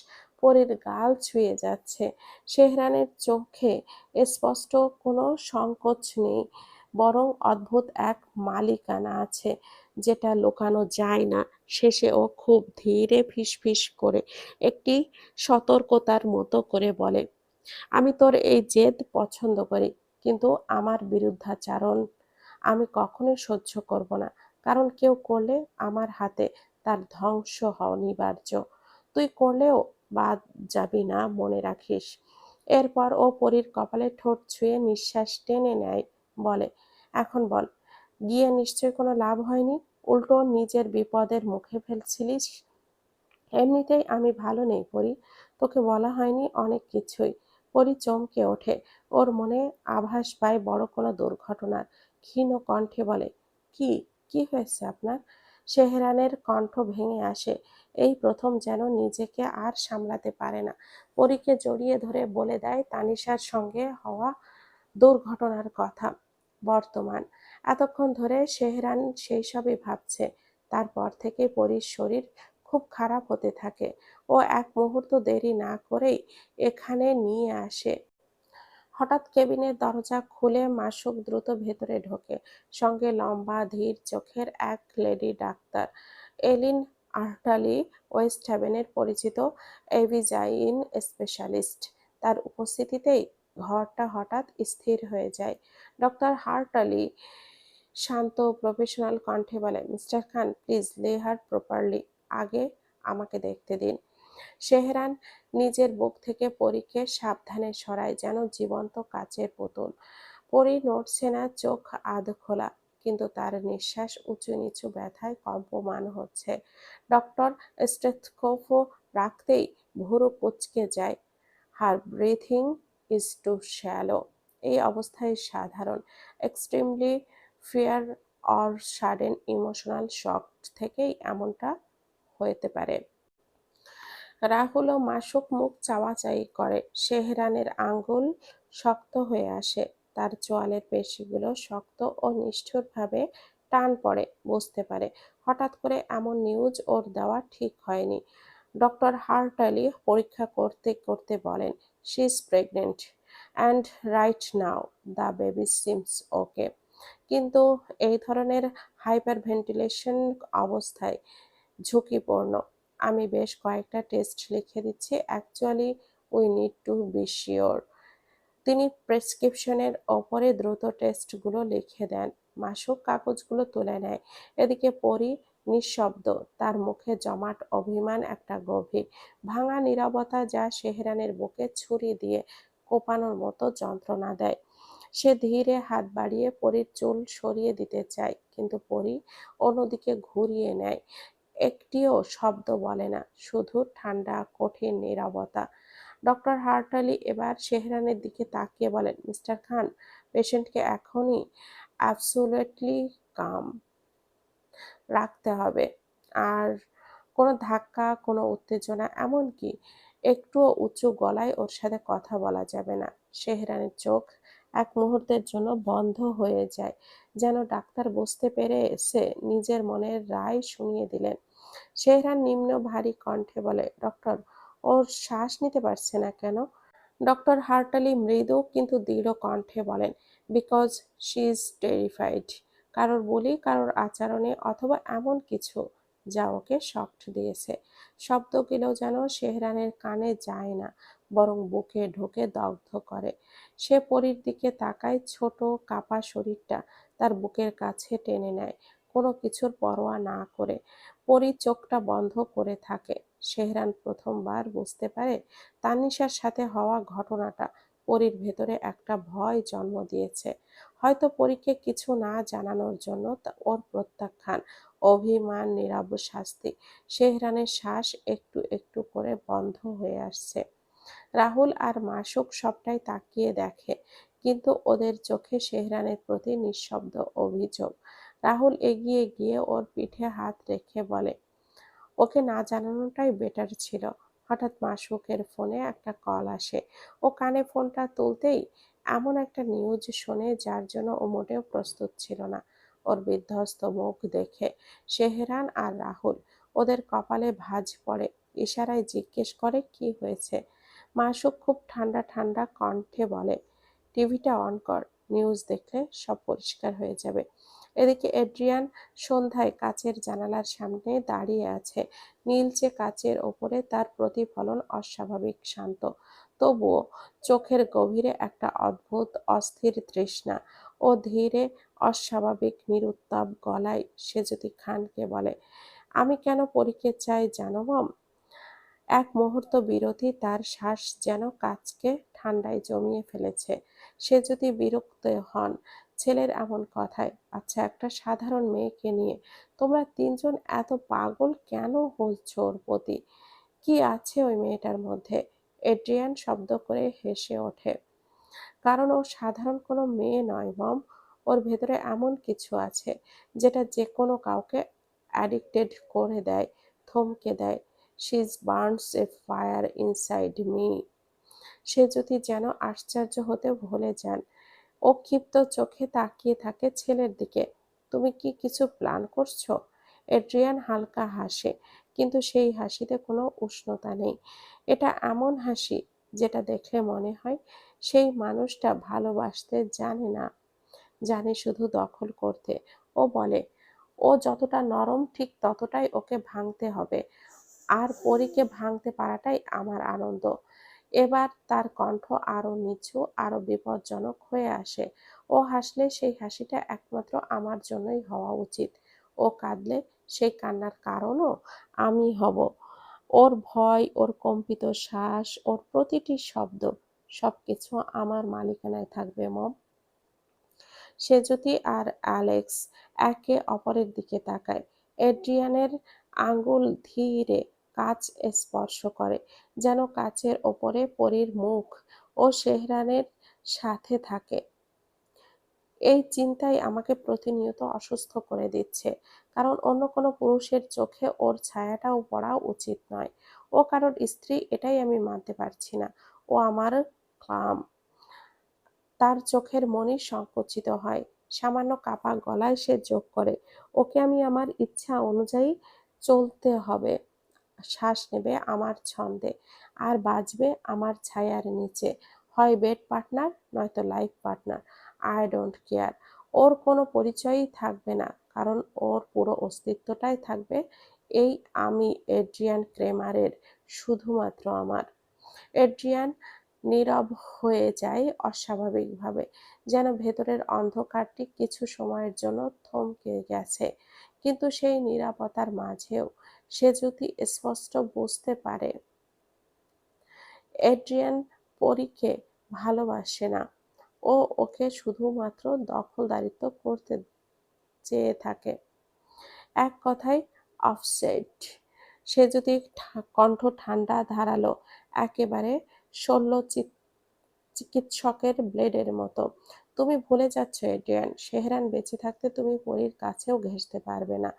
পরীর গাল ছুঁয়ে যাচ্ছে। সেহরানের চোখে স্পষ্ট কোনো সংকোচ নেই, বরং অদ্ভুত এক মালিকানা আছে, যেটা লুকানো যায় না। শেষে ও খুব ধীরে ফিসফিস করে একটি সতর্কতার মতো করে বলে, আমি তোর এই জেদ পছন্দ করি, কিন্তু আমার বিরুদ্ধাচারণ আমি কখনোই সহ্য করব না। কারণ কেউ করলে আমার হাতে তার ধ্বংস হওয়া অনিবার্য। তুই করলেও বাদ যাবি না, মনে রাখিস। এরপর ও পরীর কপালে ঠোঁট ছুঁয়ে নিঃশ্বাস টেনে নেয়, বলে, এখন বল, গিয়ে নিশ্চয়ই কোনো লাভ হয়নি, উল্টো নিজের বিপদের মুখে ফেলছিলিস। এমনিতেই আমি ভালো নেই পরি, তোকে বলা হয়নি অনেক কিছুই। পরি চমকে ওঠে, ওর মনে আভাস পায় বড় কোনো দুর্ঘটনার। ক্ষীণ কণ্ঠে বলে, কি কি হয়েছে আপনার? সেহরানের কণ্ঠ ভেঙে আসে, এই প্রথম যেন নিজেকে আর সামলাতে পারে না। পরীকে জড়িয়ে ধরে বলে দেয় তানিশার সঙ্গে হওয়া দুর্ঘটনার কথা। বর্তমান এতক্ষণ ধরে সেহরান সেই সবই ভাবছে। তারপর থেকে পরীর শরীর খুব খারাপ হতে থাকে। ও এক মুহূর্ত দেরি না করেই এখানে নিয়ে আসে। হঠাৎ কেবিনের দরজা খুলে মাসুক দ্রুত ভেতরে ঢোকে, সঙ্গে লম্বা ধীর চোখের এক লেডি ডাক্তার, এলিন আর্টালি, ওয়েস্ট হ্যাভেনের পরিচিত এভিজাইন স্পেশালিস্ট। তার উপস্থিতিতেই ঘরটা হঠাৎ স্থির হয়ে যায়। ডক্টর হার্টালি শান্ত প্রফেশনাল কণ্ঠে বলে, মিস্টার খান, প্লিজ লে হার প্রপারলি, আগে আমাকে দেখতে দিন। সেহরান নিজের বুক থেকে পরীকে সাবধানে সরায়, যেন জীবন্ত কাচের পুতুল। পরী নড়ছে না, চোখ আধ খোলা, কিন্তু তার নিঃশ্বাস উঁচু নিচু ব্যথায় কম্পমান হচ্ছে। ডক্টর স্টেথোস্কোপ রাখতেই ভুরু কুঁচকে যায়। Her breathing is too shallow. এই অবস্থায় সাধারণ extremely fear or sudden emotional shock থেকেই এমনটা হতে পারে। রাহুল ও মাসুক মুখ চাওয়াচাই করে। সেহরানের আঙ্গুল শক্ত হয়ে আসে। তার চোয়ালের পেশিগুলো শক্ত ও নিষ্ঠুরভাবে টান পড়ে। বুঝতে পারে হঠাৎ করে এমন নিউজ ওর দেওয়া ঠিক হয়নি। ডক্টর হার্টালি পরীক্ষা করতে করতে বলেন, she is pregnant and right now the baby seems okay. কিন্তু এই ধরনের হাইপার ভেন্টিলেশন অবস্থায় ঝুঁকিপূর্ণ। আমি বেশ কয়েকটা টেস্ট লিখে দিচ্ছি। Actually we need to be sure. তিনি প্রেসক্রিপশনের ওপরে দ্রুত টেস্টগুলো লিখে দেন। মাসুক কাগজগুলো তুলে নেয়। এদিকে পরী নিঃশব্দ, তার মুখে জমাট অভিমান, একটা গভীর ভাঙা নীরবতা যা সেহরানের বুকে ছুরি দিয়ে কোপানোর মতো যন্ত্রণা দেয়। সে ধীরে হাত বাড়িয়ে পরীর চুল সরিয়ে দিতে চায়, কিন্তু পরী অন্যদিকে ঘুরিয়ে নেয়। একটিও শব্দ বলে না, শুধু ঠান্ডা কঠিন নীরবতা। ডক্টর হার্টালি এবার সেহরানের দিকে তাকিয়ে বলেন, মিস্টার খান, পেশেন্টকে এখনই অ্যাবসোলিউটলি কাম রাখতে হবে। আর কোনো ধাক্কা, কোনো উত্তেজনা, এমনকি একটুও উঁচু গলায় ওর সাথে কথা বলা যাবে না। সেহরানের চোখ এক মুহূর্তের জন্য বন্ধ হয়ে যায়, যেন ডাক্তার বুঝতে পেরেছে নিজের মনের রায় শুনিয়ে দিলেন। সেহরান নিম্ন ভারী কণ্ঠে বলে, ডক্টর, ওর শ্বাস নিতে পারছে না কেন? ডক্টর হার্টালি মৃদু কিন্তু দৃঢ় কণ্ঠে বলেন, বিকজ শি ইজ টেরিফাইড। কারোর বলি, কারোর আচরণে, অথবা এমন কিছু যা ওকে শক দিয়েছে। শব্দগুলো যেন সেহরানের কানে যায় না, বরং বুকে ঢোকে দগ্ধ করে। সে পরীর দিকে তাকায়, ছোট কাপা শরীরটা তার বুকের কাছে টেনে নেয়, কোনো কিছুর পরোয়া না করে। পরী চোখটা বন্ধ করে থাকে। সেহরান প্রথমবার বুঝতে পারে তানিশার সাথে হওয়া ঘটনাটা পরীর ভেতরে একটা ভয় জন্ম দিয়েছে। হয়তো পরীকে কিছু না জানানোর জন্য ওর প্রত্যাখ্যান, অভিমান, নীরব শাস্তি। সেহরানের শ্বাস একটু একটু করে বন্ধ হয়ে আসছে। রাহুল আর মাসুক সবটাই তাকিয়ে দেখে, কিন্তু ওদের চোখে সেহরানের প্রতি নিঃশব্দ অভিযোগ। রাহুল এগিয়ে গিয়ে ওর পিঠে হাত রেখে বলে, ওকে না জানানোটাই বেটার ছিল। হঠাৎ মাসুকের ফোনে একটা কল আসে। ও কানে ফোনটা তুলতেই এমন একটা নিউজ শোনে যার জন্য ও মোটেও প্রস্তুত ছিল না। ওর বিধ্বস্ত মুখ দেখে সেহরান আর রাহুল, ওদের কপালে ভাঁজ পড়ে। ইশারায় জিজ্ঞেস করে, কি হয়েছে? মাসুক খুব ঠান্ডা ঠান্ডা কণ্ঠে বলে, টিভিটা অন কর, নিউজ দেখলে সব পরিষ্কার হয়ে যাবে। এদিকে এড্রিয়ান সন্ধ্যায় কাচের জানালার সামনে দাঁড়িয়ে আছে। নীলচে কাচের ওপরে তার প্রতিফলন অস্বাভাবিক শান্ত, তবুও চোখের গভীরে একটা অদ্ভুত অস্থির তৃষ্ণা। ও ধীরে, অস্বাভাবিক নিরুত্তাপ গলায় সেজুতি খানকে বলে, আমি কেন পরীকে চাই জানো মম? এক মুহূর্ত বিরতি, তার শ্বাস যেন কাচকে ঠান্ডায় জমিয়ে ফেলেছে। সে যদি বিরক্ত হন ছেলের এমন কথায়। আচ্ছা, একটা সাধারণ মেয়েকে নিয়ে তোমরা তিনজন এত পাগল কেন হচ্ছ ওর প্রতি? কি আছে ওই মেয়েটার মধ্যে? এড্রিয়ান শব্দ করে হেসে ওঠে। কারণ ও সাধারণ কোনো মেয়ে নয় মম। ওর ভেতরে এমন কিছু আছে যেটা যে কোনো কাউকে অ্যাডিক্টেড করে দেয়, থমকে দেয়। She burns a fire inside me. সে যদি যেন আশ্চর্য হতে ভুলে যান। ও ক্ষিপ্ত চোখে তাকিয়ে থাকে ছেলের দিকে। তুমি কি কিছু প্ল্যান করছো? এড্রিয়ান হালকা হাসে, কিন্তু সেই হাসিতে কোনো উষ্ণতা নেই। এটা এমন হাসি যেটা দেখলে মনে হয় সেই মানুষটা ভালোবাসতে জানে না, জানে শুধু দখল করতে। ও বলে, ও যতটা নরম ঠিক ততটাই ওকে ভাঙতে হবে, আর পরীকে ভাঙতে পারাটাই আমার আনন্দ। এবার তার কণ্ঠ আরো নিচু, আরো বিপজ্জনক হয়ে আসে। ও হাসলে সেই হাসিটা একমাত্র আমার জন্যই হওয়া উচিত। ও কাঁদলে সেই কান্নার কারণও আমি হব। ওর ভয়, ওর কম্পিত শ্বাস, ওর প্রতিটি শব্দ, সবকিছু আমার মালিকানায় থাকবে মম। সেজুতি আর অ্যালেক্স একে অপরের দিকে তাকায়। এড্রিয়ানের আঙ্গুল ধীরে কাচ স্পর্শ করে, যেন কাচের ওপরে পরীর মুখ ও সেহরানের সাথে থাকে। এই চিন্তাই আমাকে প্রতিনিয়ত অসুস্থ করে দিচ্ছে, কারণ অন্য কোনো পুরুষের চোখে ওর ছায়াটাও পড়া উচিত নয়। ও ও কারোর স্ত্রী, এটাই আমি মানতে পারছি না। ও আমার ক্লাম। তার চোখের মনি সংকুচিত হয়। সামান্য কাঁপা গলায় সে যোগ করে, ওকে আমি আমার ইচ্ছা অনুযায়ী চলতে হবে। শ্বাস নেবে আমার ছন্দে, আর বাঁচবে আমার ছায়ার নিচে। হয় বেড পার্টনার, নয়তো life partner. I don't care. ওর কোনো পরিচয়ই থাকবে না, কারণ ওর পুরো অস্তিত্বটাই থাকবে এই আমি এড্রিয়ান ক্রেমারের, শুধুমাত্র আমার। এড্রিয়ান নীরব হয়ে যায় অস্বাভাবিকভাবে, যেন ভেতরের অন্ধকারটি কিছু সময়ের জন্য থমকে গেছে। কিন্তু সেই নীরবতার মাঝেও সে যদি স্পষ্ট বুঝতে পারে এড্রিয়ান পরীকে ভালোবাসে না, ও ওকে শুধুমাত্র দখলদারিত্ব করতে চেয়ে থাকে। এক কথায় অফসেট। সে যদি কণ্ঠ ঠান্ডা ধারালো, একেবারে শল্য চিকিৎসকের ব্লেডের মতো। তুমি ভুলে যাচ্ছ এড্রিয়ান, সেহরান বেঁচে থাকতে তুমি পরীর কাছেও ঘেঁষতে পারবে না।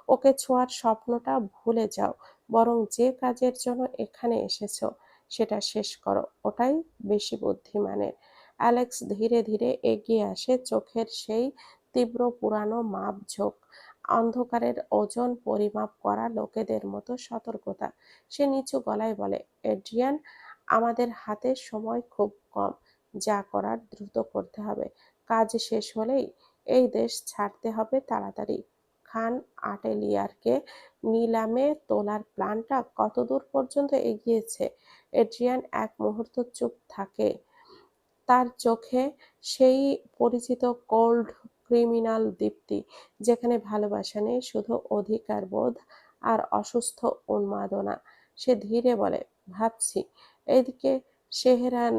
ওকে ছোঁয়ার স্বপ্নটা ভুলে যাও, বরং যে কাজের জন্য এখানে এসেছো সেটা শেষ করো, ওটাই বেশি বুদ্ধিমানের। অ্যালেক্স ধীরে ধীরে এগিয়ে আসে, চোখের সেই তীব্র পুরানো মাপঝোঁক, অন্ধকারের ওজন পরিমাপ করা লোকেদের মতো সতর্কতা। সে নিচু গলায় বলে, এড্রিয়ান, আমাদের হাতে সময় খুব কম। যা করার দ্রুত করতে হবে। কাজ শেষ হলেই এই দেশ ছাড়তে হবে তাড়াতাড়ি। খান আটেলিয়ারকে নিলামে তোলার প্ল্যানটা কতদূর পর্যন্ত এগিয়েছে? এড্রিয়ান এক মুহূর্ত চুপ থাকে। তার চোখে সেই পরিচিত কোল্ড ক্রিমিনাল দীপ্তি, যেখানে ভালোবাসা নেই, শুধু অধিকারবোধ আর অসুস্থ উন্মাদনা। সে ধীরে বলে, ভাবছি এইদিকে সেহরান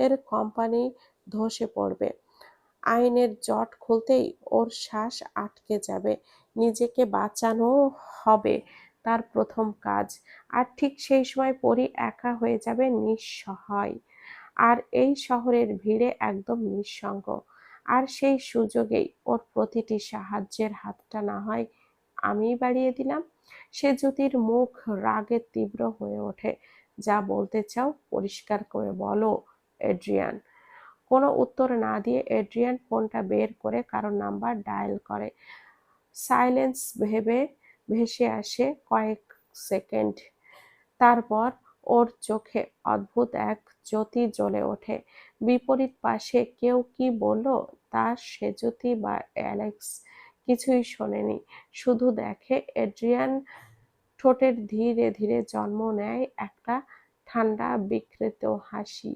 এর কোম্পানি ধসে পড়বে। আইনের জট খুলতেই ওর শ্বাস আটকে যাবে। নিজেকে বাঁচানো হবে তার প্রথম কাজ। আর ঠিক সেই সময় পরী একা হয়ে যাবে, নিঃসহায়। আর এই শহরের ভিড়ে একদম নিঃসঙ্গ। আর সেই সুযোগেই ওর প্রতিটি সাহায্যের হাতটা না হয় আমিই বাড়িয়ে দিলাম। সে জ্যোতির মুখ রাগে তীব্র হয়ে ওঠে। যা বলতে চাও পরিষ্কার করে বলো, এড্রিয়ান। কোনো উত্তর না দিয়ে এড্রিয়ান ফোনটা বের করে কারো নাম্বার ডায়াল করে। সাইলেন্স ভেসে আসে কয়েক সেকেন্ড। তারপর ওর চোখে অদ্ভুত এক জ্যোতি জ্বলে ওঠে। বিপরীত পাশে কেউ কি বলল তা সে জ্যোতি বা অ্যালেক্স কিছুই শোনেনি, শুধু দেখে এড্রিয়ান ঠোঁটের ধীরে ধীরে জন্ম নেয় একটা ঠান্ডা বিকৃত হাসি।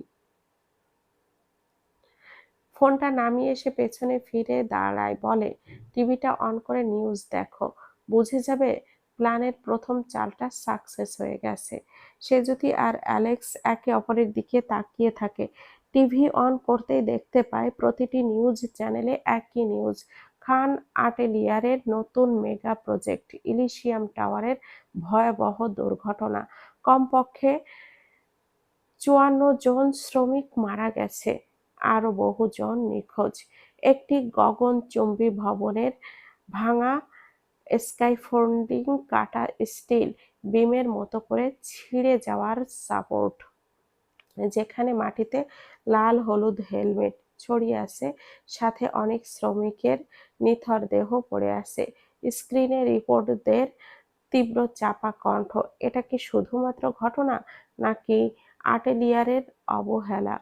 ফোনটা নামিয়ে এসে পেছনে ফিরে দাঁড়ায়, বলে, টিভিটা অন করে নিউজ দেখো, বুঝে যাবে প্ল্যানের প্রথম চালটা সাকসেস হয়ে গেছে। সে যদি আর অ্যালেক্স একে অপরের দিকে তাকিয়ে থাকে। টিভি অন করতেই দেখতে পায় প্রতিটি নিউজ চ্যানেলে একই নিউজ। খান আটেলিয়ারের নতুন মেগা প্রজেক্ট ইলিশিয়াম টাওয়ারের ভয়াবহ দুর্ঘটনা। কমপক্ষে ৫৪ জন শ্রমিক মারা গেছে, আরো বহুজন নিখোঁজ। একটি গগনচুম্বী ভবনের ভাঙা স্কাইফোল্ডিং, কাটা স্টিল বিমের মতো করে ছিঁড়ে যাওয়ার সাপোর্ট, যেখানে মাটিতে লাল হলুদ হেলমেট ছড়িয়ে আছে, সাথে অনেক শ্রমিকের নিথর দেহ পড়ে আছে। স্ক্রিনে রিপোর্টদের তীব্র চাপা কণ্ঠ। এটা কি শুধুমাত্র ঘটনা, নাকি আটেলিয়ারের অবহেলা?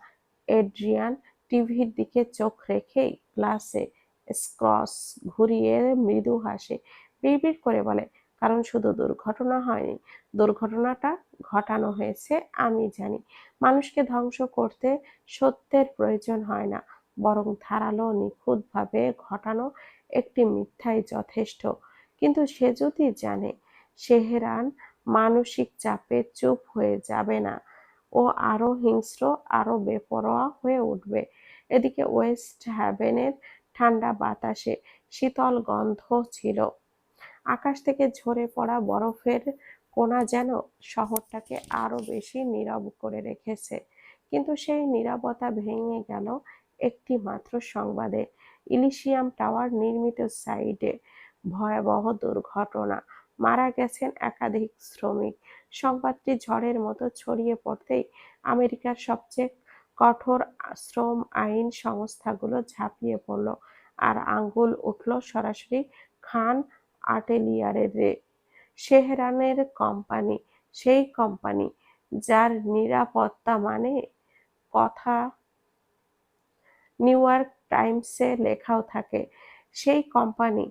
এড্রিয়ান টিভির দিকে চোখ রেখেই গ্লাসে স্ক্রস ঘুরিয়ে মৃদু হাসে, বিড়বিড় করে বলে, কারণ শুধু দুর্ঘটনা হয়নি, দুর্ঘটনাটা ঘটানো হয়েছে। আমি জানি মানুষকে ধ্বংস করতে সত্যের প্রয়োজন হয় না, বরং ধারালো নিখুঁতভাবে ঘটানো একটি মিথ্যাই যথেষ্ট। কিন্তু সে যদি জানে সেহরান মানসিক চাপে চুপ হয়ে যাবে না, ও আরো হিংস্র, আরো বেপরোয়া হয়ে উঠবে। এদিকে ওয়েস্ট হ্যাভেনের ঠান্ডা বাতাসে শীতল গন্ধ ছিল। আকাশ থেকে ঝরে পড়া বরফের কণা যেন শহরটাকে আরো বেশি নীরব করে রেখেছে। কিন্তু সেই নীরবতা ভেঙে গেল একটি মাত্র সংবাদে। ইলিশিয়াম টাওয়ার নির্মিত সাইটে ভয়াবহ দুর্ঘটনা। মারা গেছেন একাধিক শ্রমিক। সংবাদটি ঝড়ের মতো ছড়িয়ে পড়তেই আমেরিকার সবচেয়ে কঠোর শ্রম আইন সংস্থাগুলো ঝাঁপিয়ে পড়ল, আর আঙ্গুল উঠল সরাসরি খান আটেলিয়ারে। তেহরানের কোম্পানি, সেই কোম্পানি যার নিরাপত্তা মানে কথা নিউ ইয়র্ক টাইমসে লেখাও থাকে, সেই কোম্পানি,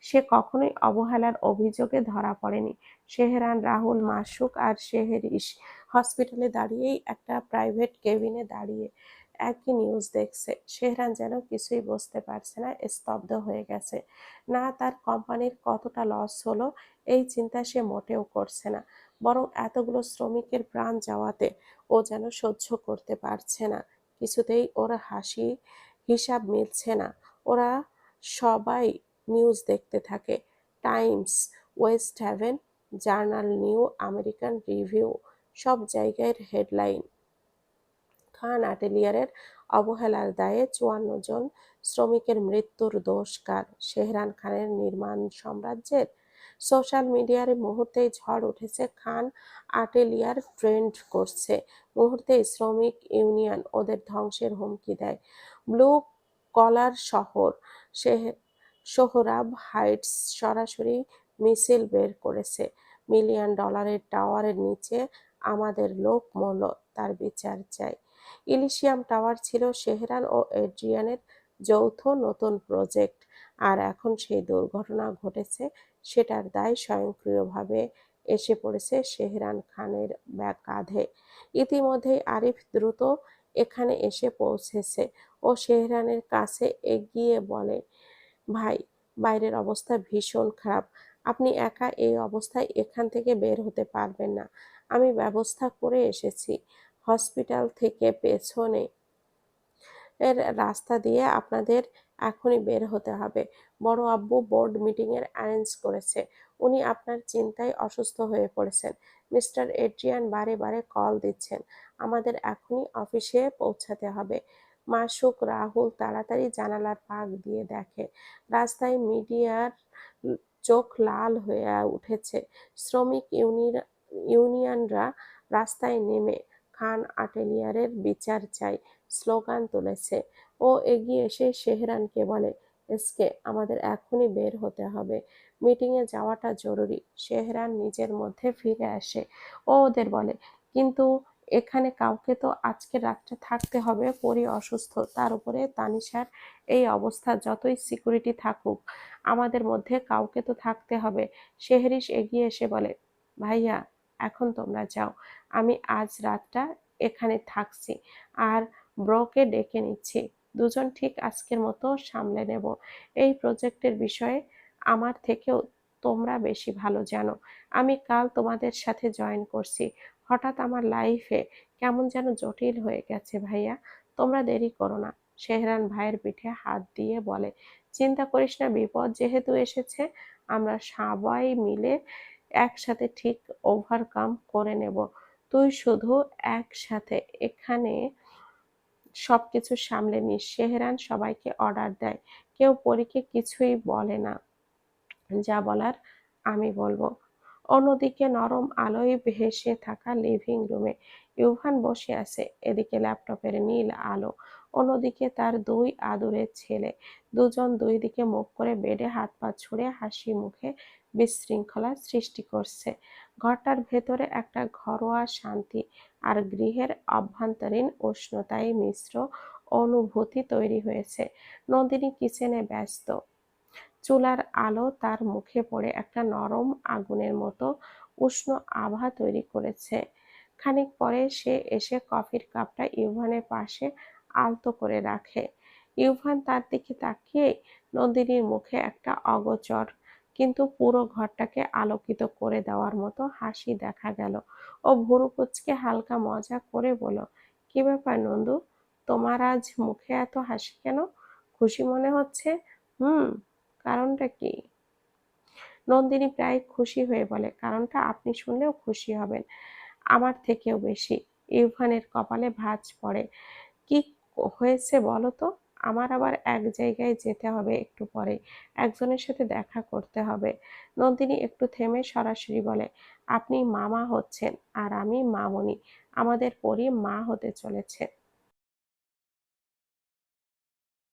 সে কখনোই অবহেলার অভিযোগে ধরা পড়েনি। তেহরান, রাহুল, মাসুক আর শেহরিশ হসপিটালে দাঁড়িয়েই একটা প্রাইভেট কেবিনে দাঁড়িয়ে একই নিউজ দেখছে। তেহরান যেন কিছুই বুঝতে পারছে না, স্তব্ধ হয়ে গেছে। না, তার কোম্পানির কতটা লস হলো এই চিন্তা সে মোটেও করছে না, বরং এতগুলো শ্রমিকের প্রাণ যাওয়াতে ও যেন সহ্য করতে পারছে না। কিছুতেই ওর হিসাব মিলছে না। ওরা সবাই নিউজ দেখতে থাকে। Times, West Haven, Journal, New American Review, সব জায়গায় হেডলাইন, খান আটেলিয়ারের অবহেলার দায়ে ৫৪ জন শ্রমিকের মৃত্যুর দোষ কার? তেহরান খানের নির্মাণ সাম্রাজ্যের? সোশ্যাল মিডিয়ার মুহূর্তেই ঝড় উঠেছে। খান আটেলিয়ার ট্রেন্ড করছে। মুহূর্তেই শ্রমিক ইউনিয়ন ওদের ধ্বংসের হুমকি দেয়। ব্লু কলার শহর সোহরাব হাইটস সরাসরি মিছিল বের করেছে। $1,০০,০০০ টাওয়ারের নিচে আমাদের লোক মরল, তার বিচার চাই। ইলিশিয়াম টাওয়ার ছিল তেহরান ও এড্রিয়ানের যৌথ নতুন প্রজেক্ট, আর এখন সেই দুর্ঘটনা ঘটেছে, সেটার দায় স্বয়ংক্রিয়ভাবে এসে পড়েছে তেহরান খানের কাঁধে। ইতিমধ্যেই আরিফ দ্রুত এখানে এসে পৌঁছেছে। ও তেহরানের কাছে এগিয়ে বলে, ভাই, বাইরের অবস্থা ভীষণ খারাপ। আপনি একা এই অবস্থায় এখান থেকে বের হতে পারবেন না। আমি ব্যবস্থা করে এসেছি। হসপিটাল থেকে পেছনে এর রাস্তা দিয়ে আপনাদের এখনই বের হতে হবে। বড় আব্বু বোর্ড মিটিংয়ের অ্যারেঞ্জ করেছে। উনি আপনার চিন্তায় অসুস্থ হয়ে পড়েছেন। মিস্টার এড্রিয়ান বারে বারে কল দিচ্ছেন। আমাদের এখনই অফিসে পৌঁছাতে হবে। মাসুক, রাহুল তাড়াতাড়ি জানালার ফাঁক দিয়ে দেখে। রাস্তায় মিডিয়ার চোখ লাল হয়ে উঠেছে। শ্রমিক ইউনিয়নরা রাস্তায় নেমে খান আটেলিয়ারের বিচার চাই স্লোগান তুলেছে। ও এগিয়ে এসে তেহরানকে বলে, এসকে, আমাদের এখনই বের হতে হবে। মিটিংয়ে যাওয়াটা জরুরি। তেহরান নিজের মধ্যে ফিরে আসে। ও ওদের বলে, কিন্তু এখানে কাউকে তো আজকের রাতটা থাকতে হবে। পরি অসুস্থ, তার উপরে তানিশার এই অবস্থা। যতই সিকিউরিটি থাকুক, আমাদের মধ্যে কাউকে তো থাকতে হবে। শেহরিশ এগিয়ে এসে বলে, ভাইয়া, এখন তোমরা যাও, আমি আজ রাতটা এখানে থাকছি আর ব্রোকে ডেকে নিচ্ছি। দুজন ঠিক আজকের মতো সামলে নেব। এই প্রজেক্টের বিষয়ে আমার থেকেও তোমরা বেশি ভালো জানো। আমি কাল তোমাদের সাথে জয়েন করছি। হঠাৎ আমার লাইফে কেমন যেন জটিল হয়ে গেছে ভাইয়া, তোমরা দেরি করো না। তেহরান ভাইয়ের পিঠে হাত দিয়ে বলে, চিন্তা করিস না, বিপদ যেহেতু এসেছে আমরা সবাই মিলে একসাথে ঠিক ওভারকাম করে নেব। তুই শুধু একসাথে এখানে সবকিছু সামলে নিস। তেহরান সবাইকে অর্ডার দেয়। কেউ পরীকে কিছুই বলে না। যা বলার আমি বলবো। অন্যদিকে নরম আলোয় ভেসে থাকা লিভিং রুমে ইউভান বসে আছে। এদিকে ল্যাপটপের নীল আলো, অন্যদিকে তার দুই আদুরের ছেলে। দুজন দুই দিকে মুখ করে বেডে হাত পা ছুড়ে হাসি মুখে বিশৃঙ্খলা সৃষ্টি করছে। ঘরটার ভেতরে একটা ঘরোয়া শান্তি আর গৃহের অভ্যন্তরীণ উষ্ণতায় মিশ্র অনুভূতি তৈরি হয়েছে। নন্দিনী কিচেনে ব্যস্ত। চুলার আলো তার মুখে পড়ে একটা নরম আগুনের মতো উষ্ণ আভা তৈরি করেছে। খানিক পরে সে এসে কফির কাপটা ইউভানের পাশে আলতো করে রাখে। ইউভান তার দিকে তাকিয়ে নন্দিনীর মুখে একটা অগোচর কিন্তু পুরো ঘরটাকে আলোকিত করে দেওয়ার মতো হাসি দেখা গেল। ও ভুরু কুঁচকে হালকা মজা করে বলল, কি ব্যাপার নন্দু, তোমার আজ মুখে এত হাসি কেন? খুশি মনে হচ্ছে। হুম, কারণটা কি? নন্দিনী প্রায় খুশি হয়ে বলে, কারণটা আপনি শুনলেও খুশি হবেন, আমার থেকেও বেশি। ইউভানের কপালে ভাঁজ পড়ে। কি হয়েছে বলো তো? আমার আবার এক জায়গায় যেতে হবে একটু পরে, একজনের সাথে দেখা করতে হবে। নন্দিনী একটু থেমে সরাসরি বলে, আপনি মামা হচ্ছেন আর আমি মামুনি। আমাদের পরী মা হতে চলেছে।